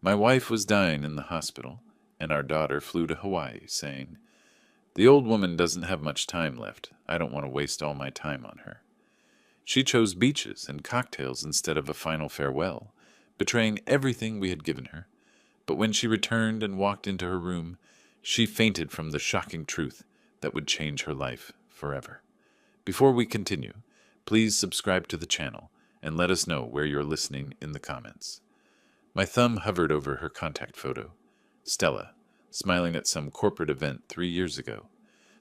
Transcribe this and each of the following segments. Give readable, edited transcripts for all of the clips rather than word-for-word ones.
My wife was dying in the hospital, and our daughter flew to Hawaii, saying, "The old woman doesn't have much time left. I don't want to waste all my time on her." She chose beaches and cocktails instead of a final farewell, betraying everything we had given her. But when she returned and walked into her room, she fainted from the shocking truth that would change her life forever. Before we continue, please subscribe to the channel and let us know where you're listening in the comments. My thumb hovered over her contact photo. Stella, smiling at some corporate event 3 years ago.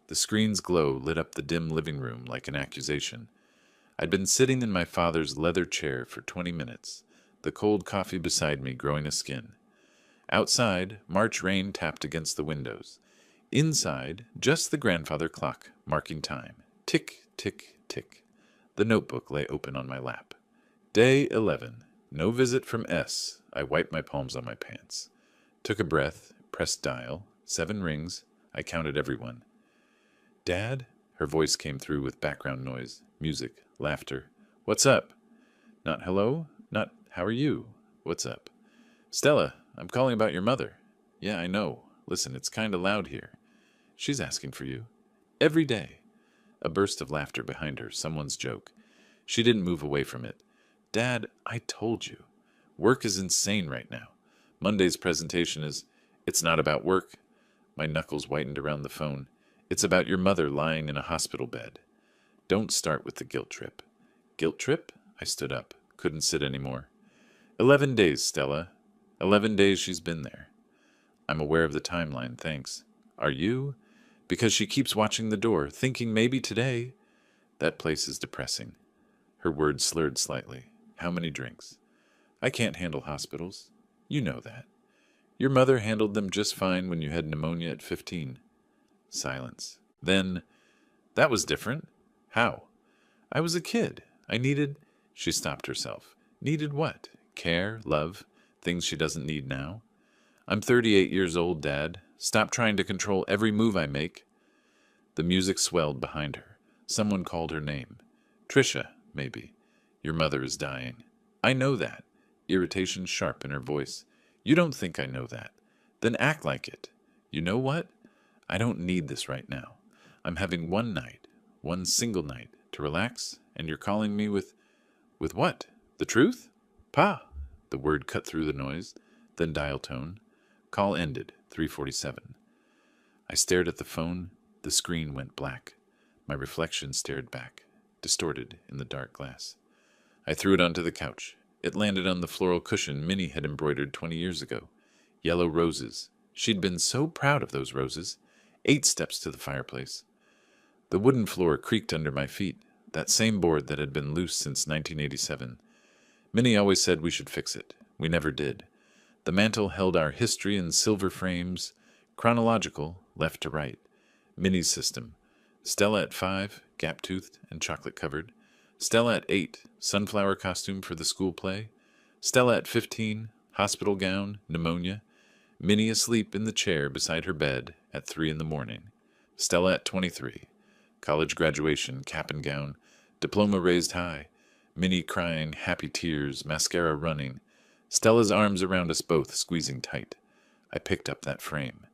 The screen's glow lit up the dim living room like an accusation. I'd been sitting in my father's leather chair for 20 minutes, the cold coffee beside me growing a skin. Outside, March rain tapped against the windows. Inside, just the grandfather clock marking time. Tick, tick, tick. The notebook lay open on my lap. Day 11. No visit from S. I wiped my palms on my pants. Took a breath, pressed dial. 7 rings. I counted everyone. "Dad?" Her voice came through with background noise, music, laughter. "What's up?" Not hello, not how are you? What's up? "Stella, I'm calling about your mother." "Yeah, I know. Listen, it's kinda loud here." "She's asking for you. Every day." A burst of laughter behind her, someone's joke. She didn't move away from it. "Dad, I told you. Work is insane right now. Monday's presentation is, it's not about work." My knuckles whitened around the phone. "It's about your mother lying in a hospital bed." Don't start with the guilt trip. Guilt trip? I stood up. Couldn't sit anymore. 11 days, Stella. 11 days she's been there. I'm aware of the timeline, thanks. Are you? Because she keeps watching the door, thinking maybe today. That place is depressing. Her words slurred slightly. How many drinks? I can't handle hospitals. You know that. Your mother handled them just fine when you had pneumonia at 15. Silence. Then, that was different. How? I was a kid. I needed... She stopped herself. Needed what? Care, love, things she doesn't need now? I'm 38 years old, Dad. Stop trying to control every move I make. The music swelled behind her. Someone called her name. Trisha, maybe. Your mother is dying. I know that. Irritation sharp in her voice. You don't think I know that. Then act like it. You know what? I don't need this right now. I'm having one night, one single night, to relax, and you're calling me with... With what? The truth? Pa! The word cut through the noise, then dial tone. Call ended, 3:47. I stared at the phone. The screen went black. My reflection stared back, distorted in the dark glass. I threw it onto the couch. It landed on the floral cushion Minnie had embroidered 20 years ago. Yellow roses. She'd been so proud of those roses. 8 steps to the fireplace. The wooden floor creaked under my feet, that same board that had been loose since 1987. Minnie always said we should fix it. We never did. The mantel held our history in silver frames, chronological, left to right. Minnie's system. Stella at 5, gap-toothed and chocolate-covered. Stella at 8, sunflower costume for the school play. Stella at 15, hospital gown, pneumonia. Minnie asleep in the chair beside her bed at 3 in the morning. Stella at 23, college graduation, cap and gown, diploma raised high. Minnie crying, happy tears, mascara running. Stella's arms around us both, squeezing tight. I picked up that frame.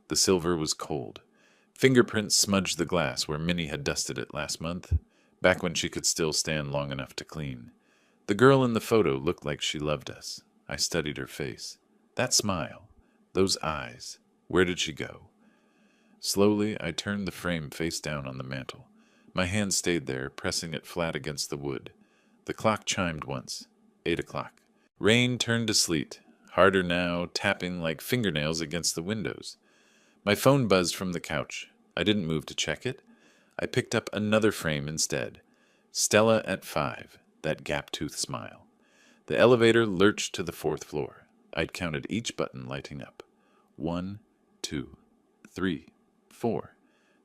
The silver was cold. Fingerprints smudged the glass where Minnie had dusted it last month, back when she could still stand long enough to clean. The girl in the photo looked like she loved us. I studied her face. That smile. Those eyes. Where did she go? Slowly, I turned the frame face down on the mantel. My hand stayed there, pressing it flat against the wood. The clock chimed once. 8 o'clock. Rain turned to sleet, harder now, tapping like fingernails against the windows. My phone buzzed from the couch. I didn't move to check it. I picked up another frame instead. Stella at 5, that gap-toothed smile. The elevator lurched to the 4th floor. I'd counted each button lighting up. 1, 2, 3, 4.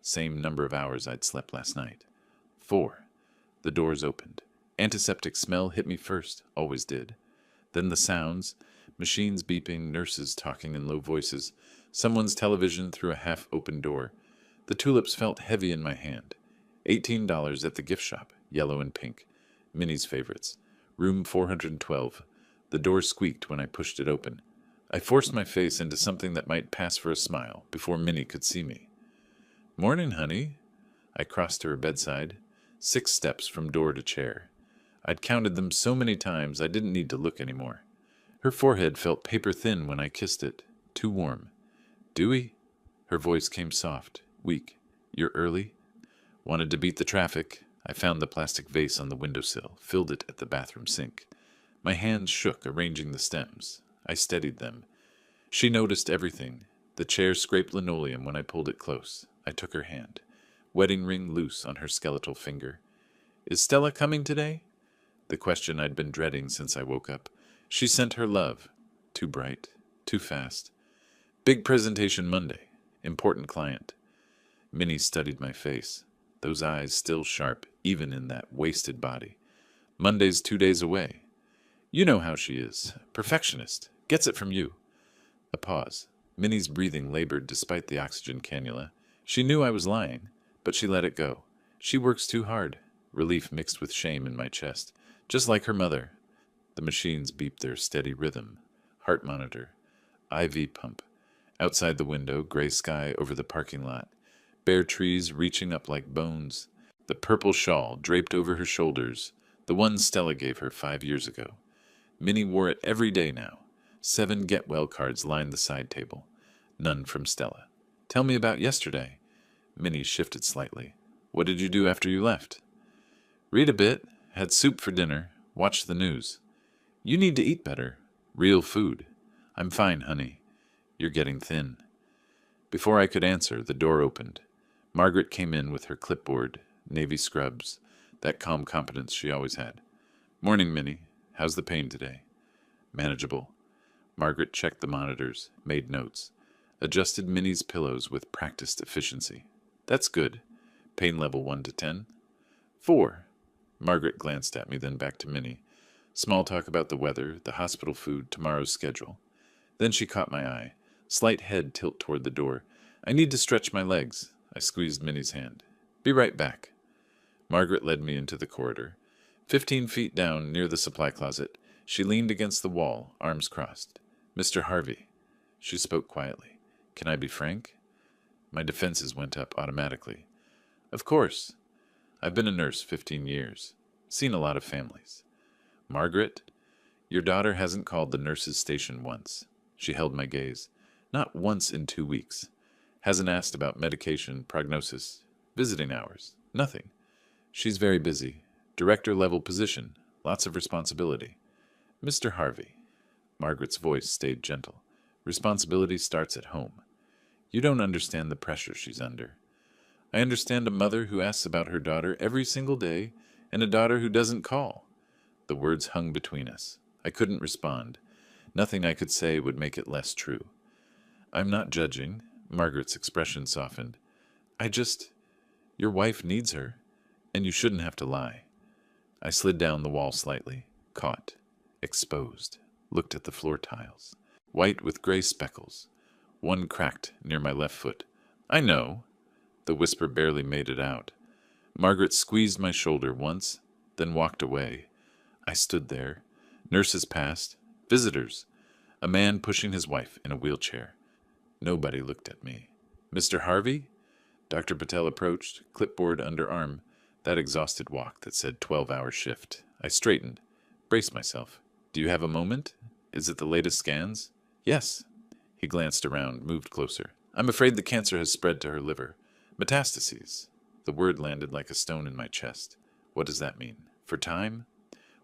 Same number of hours I'd slept last night. 4. The doors opened. Antiseptic smell hit me first, always did. Then the sounds, machines beeping, nurses talking in low voices, someone's television through a half-open door. The tulips felt heavy in my hand. $18 at the gift shop, yellow and pink. Minnie's favorites. Room 412. The door squeaked when I pushed it open. I forced my face into something that might pass for a smile before Minnie could see me. "Morning, honey." I crossed to her bedside, 6 steps from door to chair. I'd counted them so many times I didn't need to look anymore. Her forehead felt paper thin when I kissed it, too warm. "Dewey?" Her voice came soft, weak. "You're early?" Wanted to beat the traffic. I found the plastic vase on the windowsill, filled it at the bathroom sink. My hands shook, arranging the stems. I steadied them. She noticed everything. The chair scraped linoleum when I pulled it close. I took her hand. Wedding ring loose on her skeletal finger. "Is Stella coming today?" The question I'd been dreading since I woke up. She sent her love. Too bright. Too fast. "Big presentation Monday. Important client." Minnie studied my face. Those eyes still sharp, even in that wasted body. "Monday's 2 days away." "You know how she is. Perfectionist. Gets it from you." A pause. Minnie's breathing labored despite the oxygen cannula. She knew I was lying, but she let it go. "She works too hard." Relief mixed with shame in my chest. "Just like her mother." The machines beeped their steady rhythm. Heart monitor. IV pump. Outside the window, gray sky over the parking lot. Bare trees reaching up like bones. The purple shawl draped over her shoulders. The one Stella gave her 5 years ago. Minnie wore it every day now. 7 get-well cards lined the side table. None from Stella. "Tell me about yesterday." Minnie shifted slightly. "What did you do after you left?" "Read a bit. Had soup for dinner. Watched the news." "You need to eat better. Real food." "I'm fine, honey." "You're getting thin." Before I could answer, the door opened. Margaret came in with her clipboard, navy scrubs, that calm competence she always had. "Morning, Minnie. How's the pain today?" "Manageable." Margaret checked the monitors, made notes, adjusted Minnie's pillows with practiced efficiency. "That's good. Pain level 1 to 10? 4. Margaret glanced at me, then back to Minnie. Small talk about the weather, the hospital food, tomorrow's schedule. Then she caught my eye. Slight head tilt toward the door. "I need to stretch my legs." I squeezed Minnie's hand. "Be right back." Margaret led me into the corridor. 15 feet down, near the supply closet, she leaned against the wall, arms crossed. "Mr. Harvey." She spoke quietly. "Can I be frank?" My defenses went up automatically. "Of course. I've been a nurse 15 years. Seen a lot of families." "Margaret, your daughter hasn't called the nurse's station once." She held my gaze. "Not once in 2 weeks. Hasn't asked about medication, prognosis, visiting hours. Nothing. She's very busy. Director-level position. Lots of responsibility." "Mr. Harvey." Margaret's voice stayed gentle. "Responsibility starts at home. You don't understand the pressure she's under. I understand a mother who asks about her daughter every single day and a daughter who doesn't call." The words hung between us. I couldn't respond. Nothing I could say would make it less true. "I'm not judging." Margaret's expression softened. Your wife needs her, and you shouldn't have to lie." I slid down the wall slightly, caught, exposed, looked at the floor tiles. White with gray speckles. One cracked near my left foot. "I know." The whisper barely made it out. Margaret squeezed my shoulder once, then walked away. I stood there. Nurses passed. Visitors. A man pushing his wife in a wheelchair. Nobody looked at me. "Mr. Harvey?" Dr. Patel approached, clipboard under arm, that exhausted walk that said 12-hour shift. I straightened, braced myself. "Do you have a moment? Is it the latest scans?" "Yes." He glanced around, moved closer. "I'm afraid the cancer has spread to her liver. Metastases." The word landed like a stone in my chest. What does that mean? For time?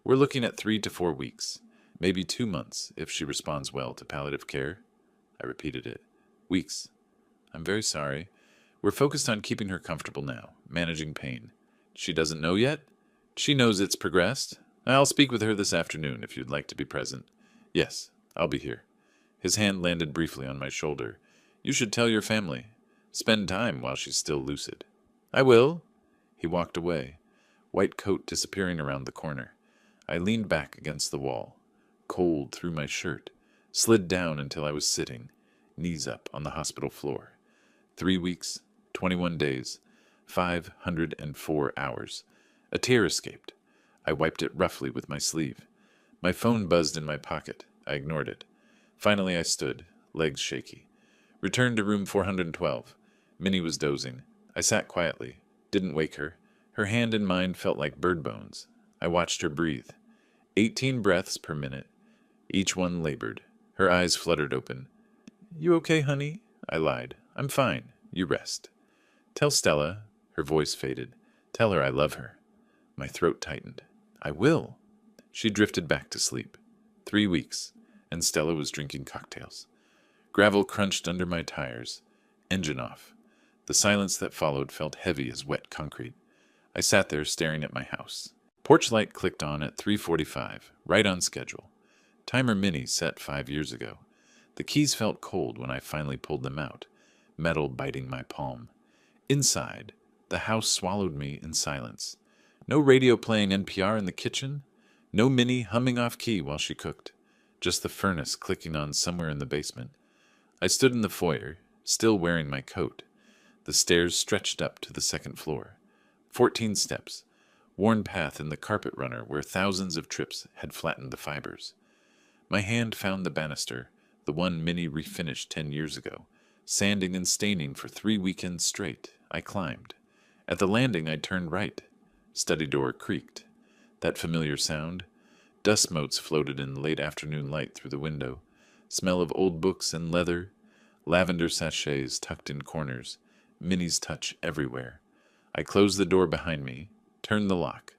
"We're looking at 3 to 4 weeks. Maybe 2 months, if she responds well to palliative care." I repeated it. "Weeks. I'm very sorry. We're focused on keeping her comfortable now, managing pain. She doesn't know yet?" "She knows it's progressed. I'll speak with her this afternoon if you'd like to be present." "Yes, I'll be here." His hand landed briefly on my shoulder. "You should tell your family. Spend time while she's still lucid." "I will." He walked away, white coat disappearing around the corner. I leaned back against the wall, cold through my shirt, slid down until I was sitting, knees up on the hospital floor. 3 weeks, 21 days, 504 hours. A tear escaped. I wiped it roughly with my sleeve. My phone buzzed in my pocket. I ignored it. Finally I stood, legs shaky. Returned to room 412. Minnie was dozing. I sat quietly, didn't wake her. Her hand in mine felt like bird bones. I watched her breathe. 18 breaths per minute, each one labored. Her eyes fluttered open. "You okay, honey?" I lied. "I'm fine. You rest." "Tell Stella." Her voice faded. "Tell her I love her." My throat tightened. "I will." She drifted back to sleep. 3 weeks, and Stella was drinking cocktails. Gravel crunched under my tires. Engine off. The silence that followed felt heavy as wet concrete. I sat there staring at my house. Porch light clicked on at 3:45, right on schedule. Timer Minnie set 5 years ago. The keys felt cold when I finally pulled them out, metal biting my palm. Inside, the house swallowed me in silence. No radio playing NPR in the kitchen. No Minnie humming off key while she cooked. Just the furnace clicking on somewhere in the basement. I stood in the foyer, still wearing my coat. The stairs stretched up to the second floor. 14 steps. Worn path in the carpet runner where thousands of trips had flattened the fibers. My hand found the banister, the one Minnie refinished 10 years ago. Sanding and staining for 3 weekends straight, I climbed. At the landing I turned right. Study door creaked. That familiar sound. Dust motes floated in the late afternoon light through the window. Smell of old books and leather. Lavender sachets tucked in corners. Minnie's touch everywhere. I closed the door behind me, turned the lock.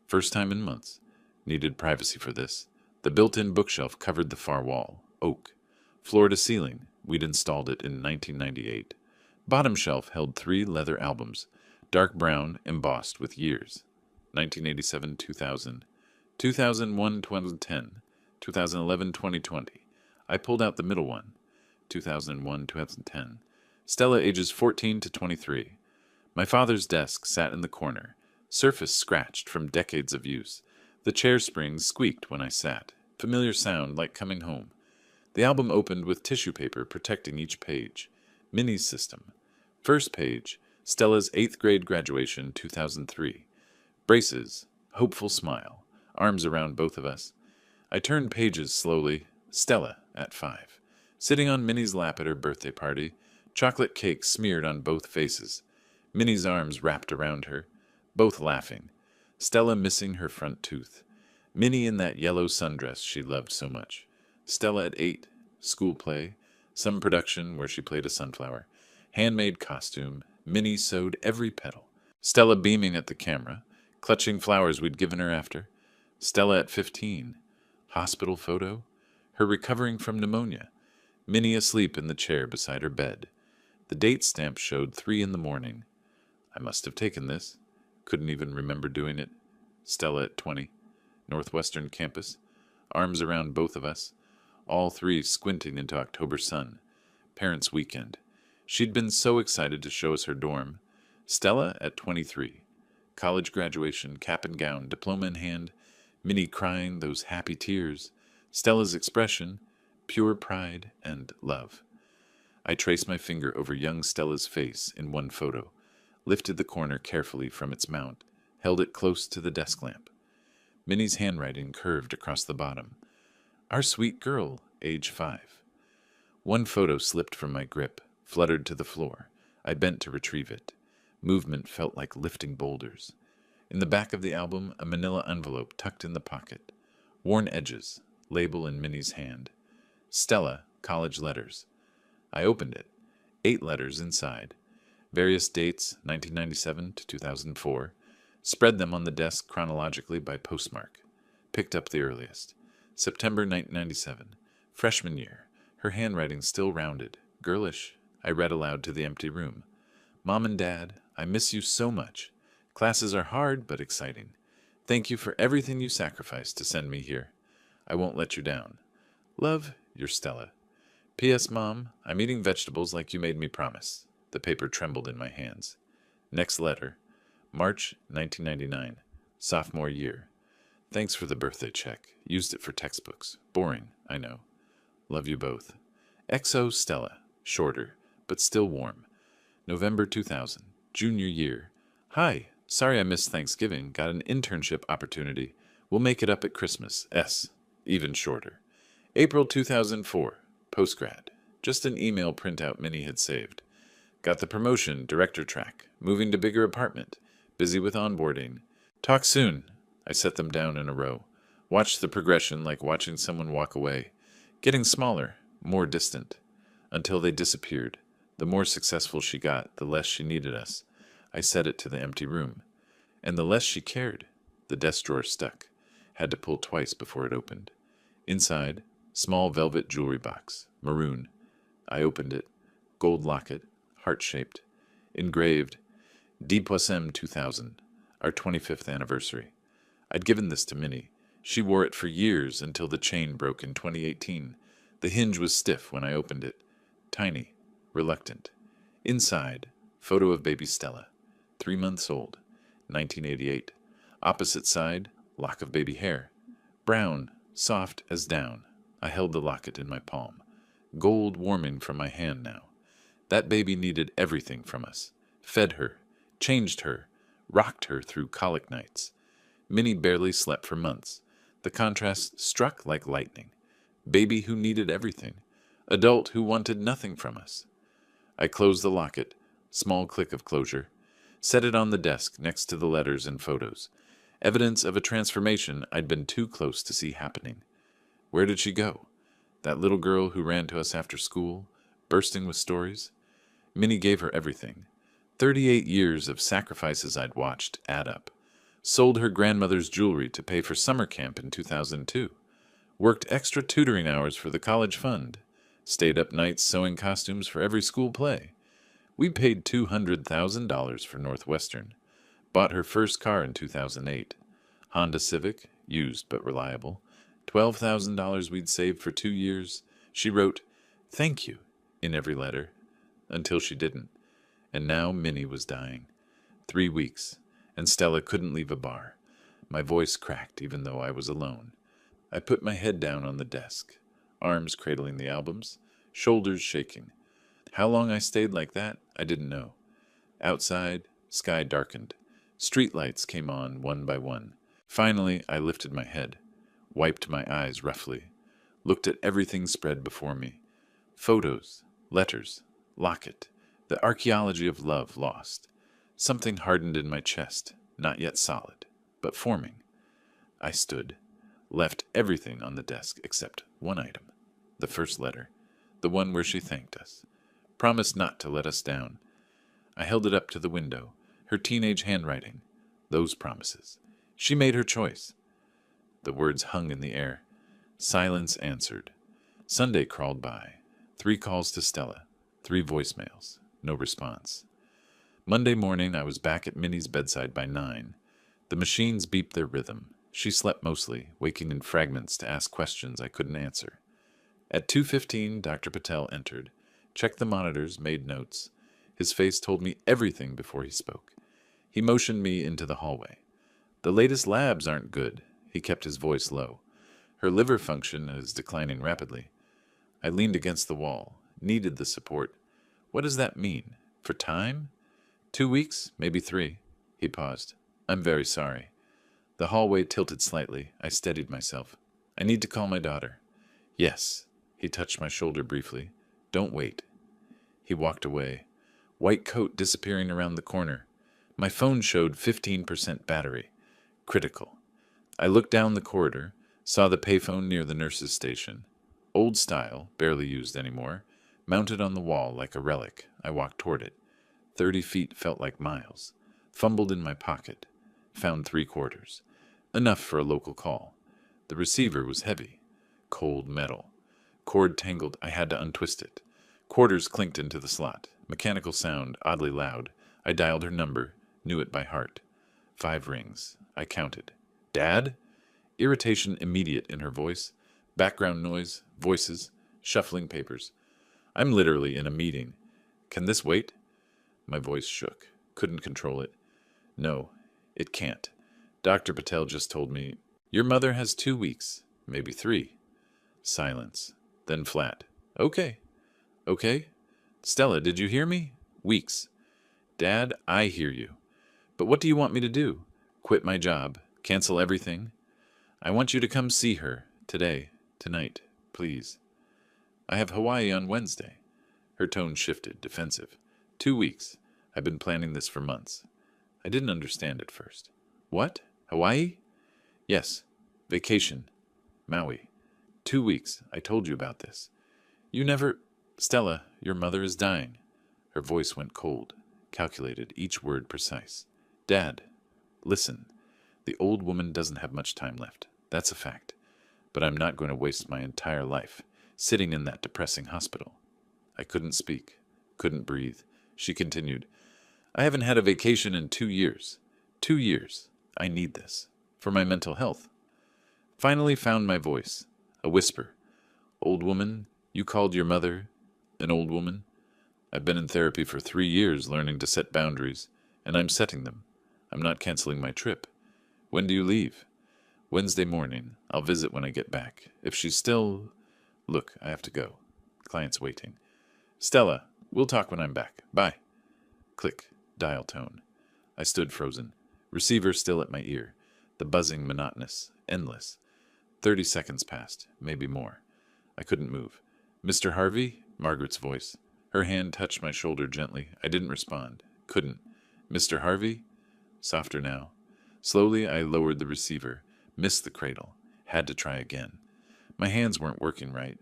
First time in months. Needed privacy for this. The built-in bookshelf covered the far wall. Oak. Floor to ceiling. We'd installed it in 1998. Bottom shelf held 3 leather albums. Dark brown, embossed with years. 1987, 2000. 2001, 2010. 2011, 2020. I pulled out the middle one. 2001, 2010. Stella ages 14 to 23. My father's desk sat in the corner, surface scratched from decades of use. The chair springs squeaked when I sat, familiar sound like coming home. The album opened with tissue paper protecting each page. Minnie's system. First page, Stella's 8th grade graduation, 2003. Braces, hopeful smile, arms around both of us. I turned pages slowly. Stella, at 5. Sitting on Minnie's lap at her birthday party, chocolate cake smeared on both faces. Minnie's arms wrapped around her, both laughing. Stella missing her front tooth. Minnie in that yellow sundress she loved so much. Stella at 8, school play, some production where she played a sunflower. Handmade costume, Minnie sewed every petal. Stella beaming at the camera, clutching flowers we'd given her after. Stella at 15, hospital photo, her recovering from pneumonia. Minnie asleep in the chair beside her bed. The date stamp showed 3 in the morning. I must have taken this. Couldn't even remember doing it. Stella at 20. Northwestern campus. Arms around both of us. All 3 squinting into October sun. Parents' weekend. She'd been so excited to show us her dorm. Stella at 23. College graduation, cap and gown, diploma in hand. Minnie crying those happy tears. Stella's expression, pure pride and love. I traced my finger over young Stella's face in one photo, lifted the corner carefully from its mount, held it close to the desk lamp. Minnie's handwriting curved across the bottom. Our sweet girl, age 5. One photo slipped from my grip, fluttered to the floor. I bent to retrieve it. Movement felt like lifting boulders. In the back of the album, a manila envelope tucked in the pocket. Worn edges, label in Minnie's hand. Stella, college letters. I opened it. 8 letters inside. Various dates, 1997 to 2004. Spread them on the desk chronologically by postmark. Picked up the earliest. September 1997. Freshman year. Her handwriting still rounded. Girlish. I read aloud to the empty room. Mom and Dad, I miss you so much. Classes are hard but exciting. Thank you for everything you sacrificed to send me here. I won't let you down. Love, your Stella. P.S. Mom, I'm eating vegetables like you made me promise. The paper trembled in my hands. Next letter. March 1999. Sophomore year. Thanks for the birthday check. Used it for textbooks. Boring, I know. Love you both. XO Stella. Shorter, but still warm. November 2000. Junior year. Hi. Sorry I missed Thanksgiving. Got an internship opportunity. We'll make it up at Christmas. S. Even shorter. April 2004. Postgrad. Just an email printout Minnie had saved. Got the promotion, director track. Moving to bigger apartment. Busy with onboarding. Talk soon. I set them down in a row. Watched the progression like watching someone walk away. Getting smaller, more distant. Until they disappeared. The more successful she got, the less she needed us. I set it to the empty room. And the less she cared. The desk drawer stuck. Had to pull twice before it opened. Inside, small velvet jewelry box. Maroon. I opened it. Gold locket. Heart-shaped. Engraved. Depoisem 2000. Our 25th anniversary. I'd given this to Minnie. She wore it for years until the chain broke in 2018. The hinge was stiff when I opened it. Tiny. Reluctant. Inside, photo of baby Stella. 3 months old. 1988. Opposite side, lock of baby hair. Brown, soft as down. I held the locket in my palm. Gold warming from my hand now. That baby needed everything from us. Fed her, changed her, rocked her through colic nights. Minnie barely slept for months. The contrast struck like lightning. Baby who needed everything. Adult who wanted nothing from us. I closed the locket, small click of closure. Set it on the desk next to the letters and photos. Evidence of a transformation I'd been too close to see happening. Where did she go? That little girl who ran to us after school, bursting with stories? Minnie gave her everything. 38 years of sacrifices I'd watched add up. Sold her grandmother's jewelry to pay for summer camp in 2002. Worked extra tutoring hours for the college fund. Stayed up nights sewing costumes for every school play. We paid $200,000 for Northwestern. Bought her first car in 2008. Honda Civic, used but reliable. $12,000 we'd saved for 2 years. She wrote, "Thank you," in every letter. Until she didn't. And now Minnie was dying. 3 weeks. And Stella couldn't leave a bar. My voice cracked even though I was alone. I put my head down on the desk. Arms cradling the albums. Shoulders shaking. How long I stayed like that, I didn't know. Outside, sky darkened. Streetlights came on one by one. Finally, I lifted my head. Wiped my eyes roughly. Looked at everything spread before me. Photos. Letters. Locket. The archaeology of love lost. Something hardened in my chest, not yet solid, but forming. I stood. Left everything on the desk except one item. The first letter. The one where she thanked us. Promised not to let us down. I held it up to the window. Her teenage handwriting. Those promises. She made her choice. The words hung in the air. Silence answered. Sunday crawled by. 3 calls to Stella. 3 voicemails. No response. Monday morning, I was back at Minnie's bedside by 9. The machines beeped their rhythm. She slept mostly, waking in fragments to ask questions I couldn't answer. At 2:15, Dr. Patel entered, checked the monitors, made notes. His face told me everything before he spoke. He motioned me into the hallway. The latest labs aren't good. He kept his voice low. Her liver function is declining rapidly. I leaned against the wall, needed the support. What does that mean? For time? 2 weeks? Maybe 3. He paused. I'm very sorry. The hallway tilted slightly. I steadied myself. I need to call my daughter. Yes. He touched my shoulder briefly. Don't wait. He walked away. White coat disappearing around the corner. My phone showed 15% battery. Critical. I looked down the corridor, saw the payphone near the nurse's station. Old style, barely used anymore. Mounted on the wall like a relic, I walked toward it. 30 feet felt like miles. Fumbled in my pocket. Found 3 quarters. Enough for a local call. The receiver was heavy. Cold metal. Cord tangled, I had to untwist it. Quarters clinked into the slot. Mechanical sound, oddly loud. I dialed her number, knew it by heart. 5 rings. I counted. Dad? Irritation immediate in her voice. Background noise, voices, shuffling papers. I'm literally in a meeting. Can this wait? My voice shook. Couldn't control it. No, it can't. Dr. Patel just told me, your mother has 2 weeks, maybe 3. Silence. Then flat. Okay. Okay? Stella, did you hear me? Weeks. Dad, I hear you. But what do you want me to do? Quit my job? Cancel everything? I want you to come see her. Today. Tonight. Please. I have Hawaii on Wednesday. Her tone shifted, defensive. 2 weeks. I've been planning this for months. I didn't understand at first. What? Hawaii? Yes. Vacation. Maui. 2 weeks. I told you about this. You never... Stella, your mother is dying. Her voice went cold, calculated, each word precise. Dad, listen. The old woman doesn't have much time left. That's a fact. But I'm not going to waste my entire life sitting in that depressing hospital. I couldn't speak, couldn't breathe. She continued, I haven't had a vacation in 2 years. 2 years. I need this. For my mental health. Finally found my voice. A whisper. Old woman, you called your mother an old woman? I've been in therapy for 3 years learning to set boundaries, and I'm setting them. I'm not canceling my trip. When do you leave? Wednesday morning. I'll visit when I get back. If she's still... Look, I have to go. Client's waiting. Stella, we'll talk when I'm back. Bye. Click. Dial tone. I stood frozen. Receiver still at my ear. The buzzing monotonous. Endless. 30 seconds passed. Maybe more. I couldn't move. Mr. Harvey? Margaret's voice. Her hand touched my shoulder gently. I didn't respond. Couldn't. Mr. Harvey? Softer now. Slowly I lowered the receiver. Missed the cradle. Had to try again. My hands weren't working right.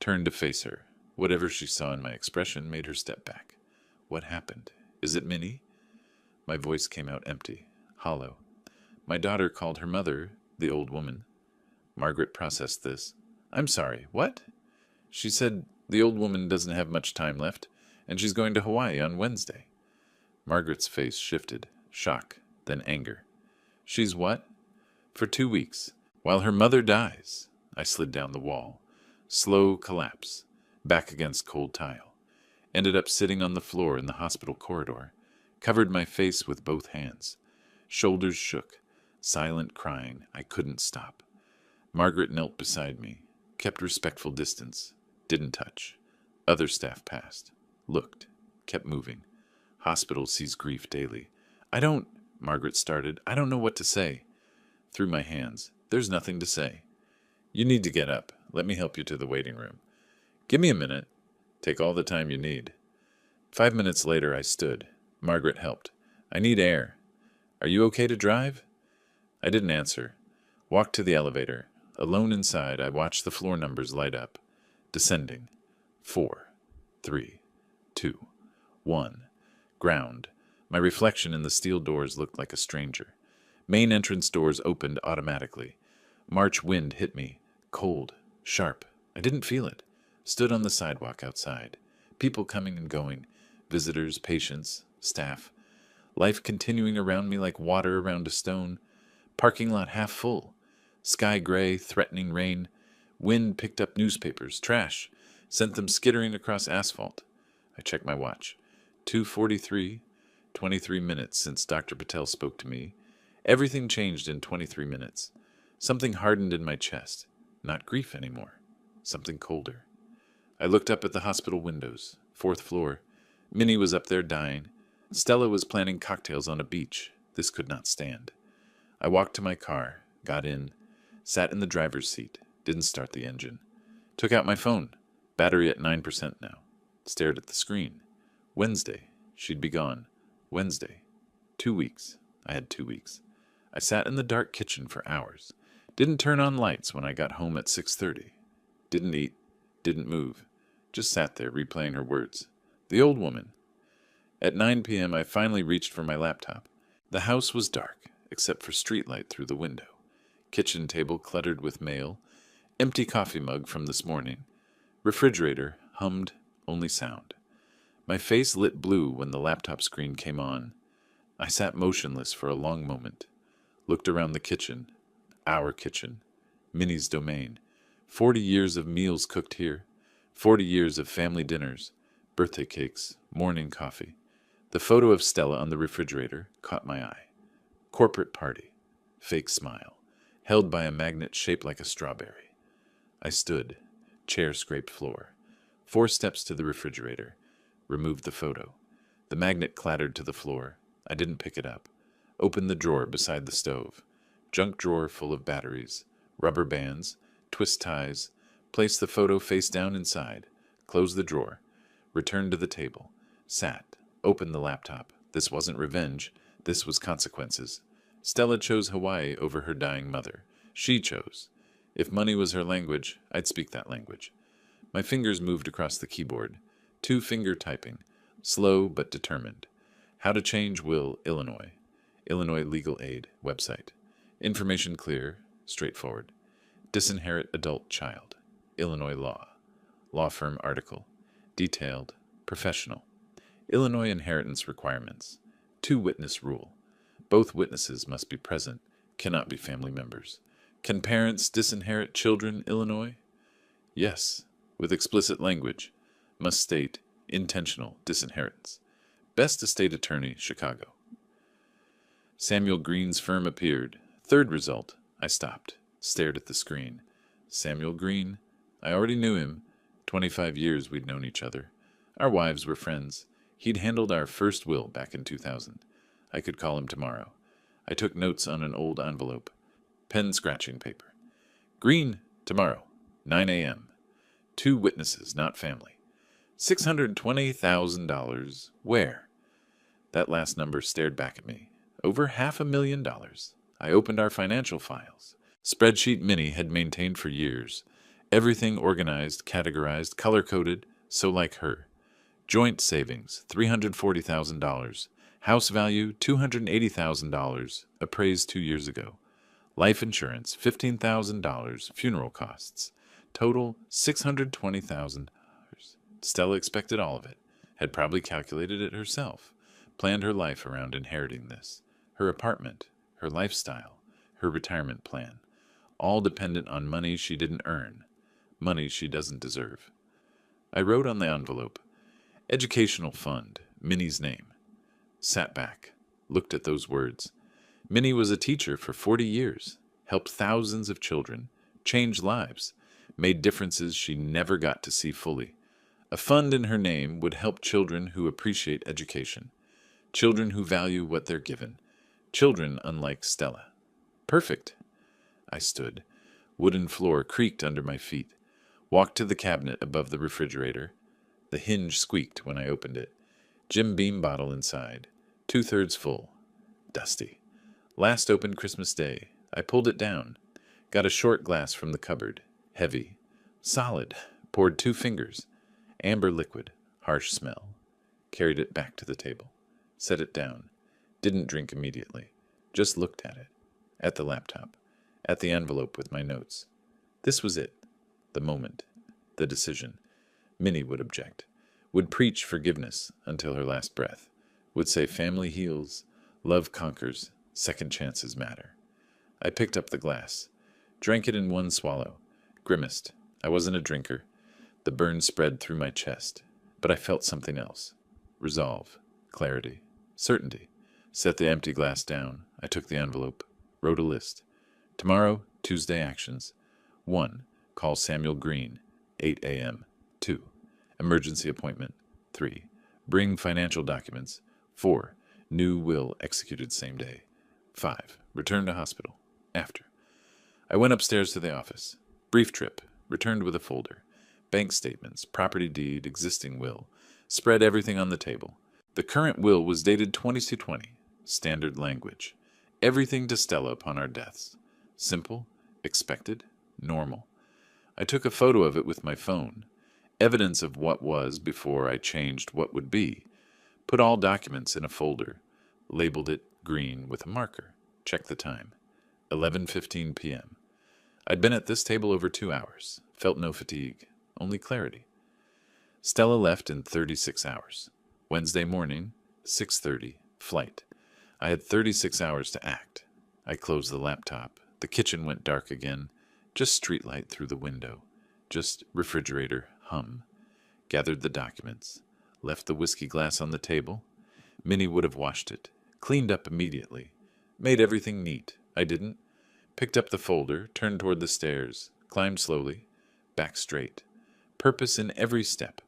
Turned to face her. Whatever she saw in my expression made her step back. What happened? Is it Minnie? My voice came out empty, hollow. My daughter called her mother, the old woman. Margaret processed this. I'm sorry, what? She said the old woman doesn't have much time left, and she's going to Hawaii on Wednesday. Margaret's face shifted, shock, then anger. She's what? For 2 weeks, while her mother dies. I slid down the wall. Slow collapse, back against cold tile. Ended up sitting on the floor in the hospital corridor. Covered my face with both hands. Shoulders shook. Silent crying. I couldn't stop. Margaret knelt beside me. Kept respectful distance. Didn't touch. Other staff passed. Looked. Kept moving. Hospital sees grief daily. Margaret started. I don't know what to say. Through my hands. There's nothing to say. You need to get up. Let me help you to the waiting room. Give me a minute. Take all the time you need. 5 minutes later, I stood. Margaret helped. I need air. Are you okay to drive? I didn't answer. Walked to the elevator. Alone inside, I watched the floor numbers light up. Descending. 4, 3, 2, 1. Ground. My reflection in the steel doors looked like a stranger. Main entrance doors opened automatically. March wind hit me. Cold. Sharp. I didn't feel it. Stood on the sidewalk outside. People coming and going. Visitors, patients, staff. Life continuing around me like water around a stone. Parking lot half full. Sky gray, threatening rain. Wind picked up newspapers, trash, sent them skittering across asphalt. I checked my watch. 2:43, 23 minutes since Dr. Patel spoke to me. Everything changed in 23 minutes. Something hardened in my chest. Not grief anymore. Something colder. I looked up at the hospital windows. 4th floor. Minnie was up there dying. Stella was planning cocktails on a beach. This could not stand. I walked to my car, got in, sat in the driver's seat, didn't start the engine. Took out my phone. Battery at 9% now. Stared at the screen. Wednesday. She'd be gone. Wednesday. 2 weeks. I had 2 weeks. I sat in the dark kitchen for hours. Didn't turn on lights when I got home at 6:30. Didn't eat. Didn't move. Just sat there replaying her words. The old woman. At 9 p.m. I finally reached for my laptop. The house was dark, except for streetlight through the window. Kitchen table cluttered with mail. Empty coffee mug from this morning. Refrigerator hummed, only sound. My face lit blue when the laptop screen came on. I sat motionless for a long moment. Looked around the kitchen. Our kitchen. Minnie's domain. 40 years of meals cooked here. 40 years of family dinners. Birthday cakes. Morning coffee. The photo of Stella on the refrigerator caught my eye. Corporate party. Fake smile. Held by a magnet shaped like a strawberry. I stood. Chair scraped floor. 4 steps to the refrigerator. Removed the photo. The magnet clattered to the floor. I didn't pick it up. Opened the drawer beside the stove. Junk drawer full of batteries, rubber bands, twist ties, placed the photo face down inside, closed the drawer, returned to the table, sat, opened the laptop. This wasn't revenge. This was consequences. Stella chose Hawaii over her dying mother. She chose. If money was her language, I'd speak that language. My fingers moved across the keyboard. 2-finger typing. Slow but determined. How to change will, Illinois. Illinois Legal Aid website. Information clear, straightforward. Disinherit adult child. Illinois law. Law firm article. Detailed, professional. Illinois inheritance requirements. 2-witness rule. Both witnesses must be present, cannot be family members. Can parents disinherit children, Illinois? Yes, with explicit language. Must state intentional disinheritance. Best estate attorney, Chicago. Samuel Green's firm appeared. Third result. I stopped, stared at the screen. Samuel Green. I already knew him. 25 years we'd known each other. Our wives were friends. He'd handled our first will back in 2000. I could call him tomorrow. I took notes on an old envelope. Pen scratching paper. Green, tomorrow, 9 a.m. 2 witnesses, not family. $620,000. Where? That last number stared back at me. Over $500,000. I opened our financial files. Spreadsheet Minnie had maintained for years. Everything organized, categorized, color-coded, so like her. Joint savings, $340,000. House value, $280,000, appraised 2 years ago. Life insurance, $15,000. Funeral costs. Total, $620,000. Stella expected all of it. Had probably calculated it herself. Planned her life around inheriting this. Her apartment, her lifestyle, her retirement plan. All dependent on money she didn't earn. Money she doesn't deserve. I wrote on the envelope, Educational Fund, Minnie's name. Sat back, looked at those words. Minnie was a teacher for 40 years, helped thousands of children, changed lives, made differences she never got to see fully. A fund in her name would help children who appreciate education, children who value what they're given, children unlike Stella. Perfect. I stood. Wooden floor creaked under my feet. Walked to the cabinet above the refrigerator. The hinge squeaked when I opened it. Jim Beam bottle inside. 2/3 full. Dusty. Last opened Christmas Day. I pulled it down. Got a short glass from the cupboard. Heavy. Solid. Poured 2 fingers. Amber liquid. Harsh smell. Carried it back to the table. Set it down. Didn't drink immediately. Just looked at it. At the laptop. At the envelope with my notes. This was it. The moment. The decision. Minnie would object. Would preach forgiveness until her last breath. Would say family heals, love conquers, second chances matter. I picked up the glass. Drank it in one swallow. Grimaced. I wasn't a drinker. The burn spread through my chest. But I felt something else. Resolve. Clarity. Certainty. Set the empty glass down. I took the envelope. Wrote a list. Tomorrow, Tuesday actions. 1. Call Samuel Green, 8 a.m. 2. Emergency appointment. 3. Bring financial documents. 4. New will executed same day. 5. Return to hospital. After. I went upstairs to the office. Brief trip. Returned with a folder. Bank statements, property deed, existing will. Spread everything on the table. The current will was dated 2220. Standard language. Everything to Stella upon our deaths. Simple, expected, normal. I took a photo of it with my phone. Evidence of what was before I changed what would be. Put all documents in a folder. Labeled it green with a marker. Checked the time. 11:15 p.m. I'd been at this table over 2 hours. Felt no fatigue. Only clarity. Stella left in 36 hours. Wednesday morning, 6:30, flight. I had 36 hours to act. I closed the laptop. The kitchen went dark again. Just streetlight through the window. Just refrigerator hum. Gathered the documents. Left the whiskey glass on the table. Minnie would have washed it. Cleaned up immediately. Made everything neat. I didn't. Picked up the folder, turned toward the stairs. Climbed slowly. Back straight. Purpose in every step.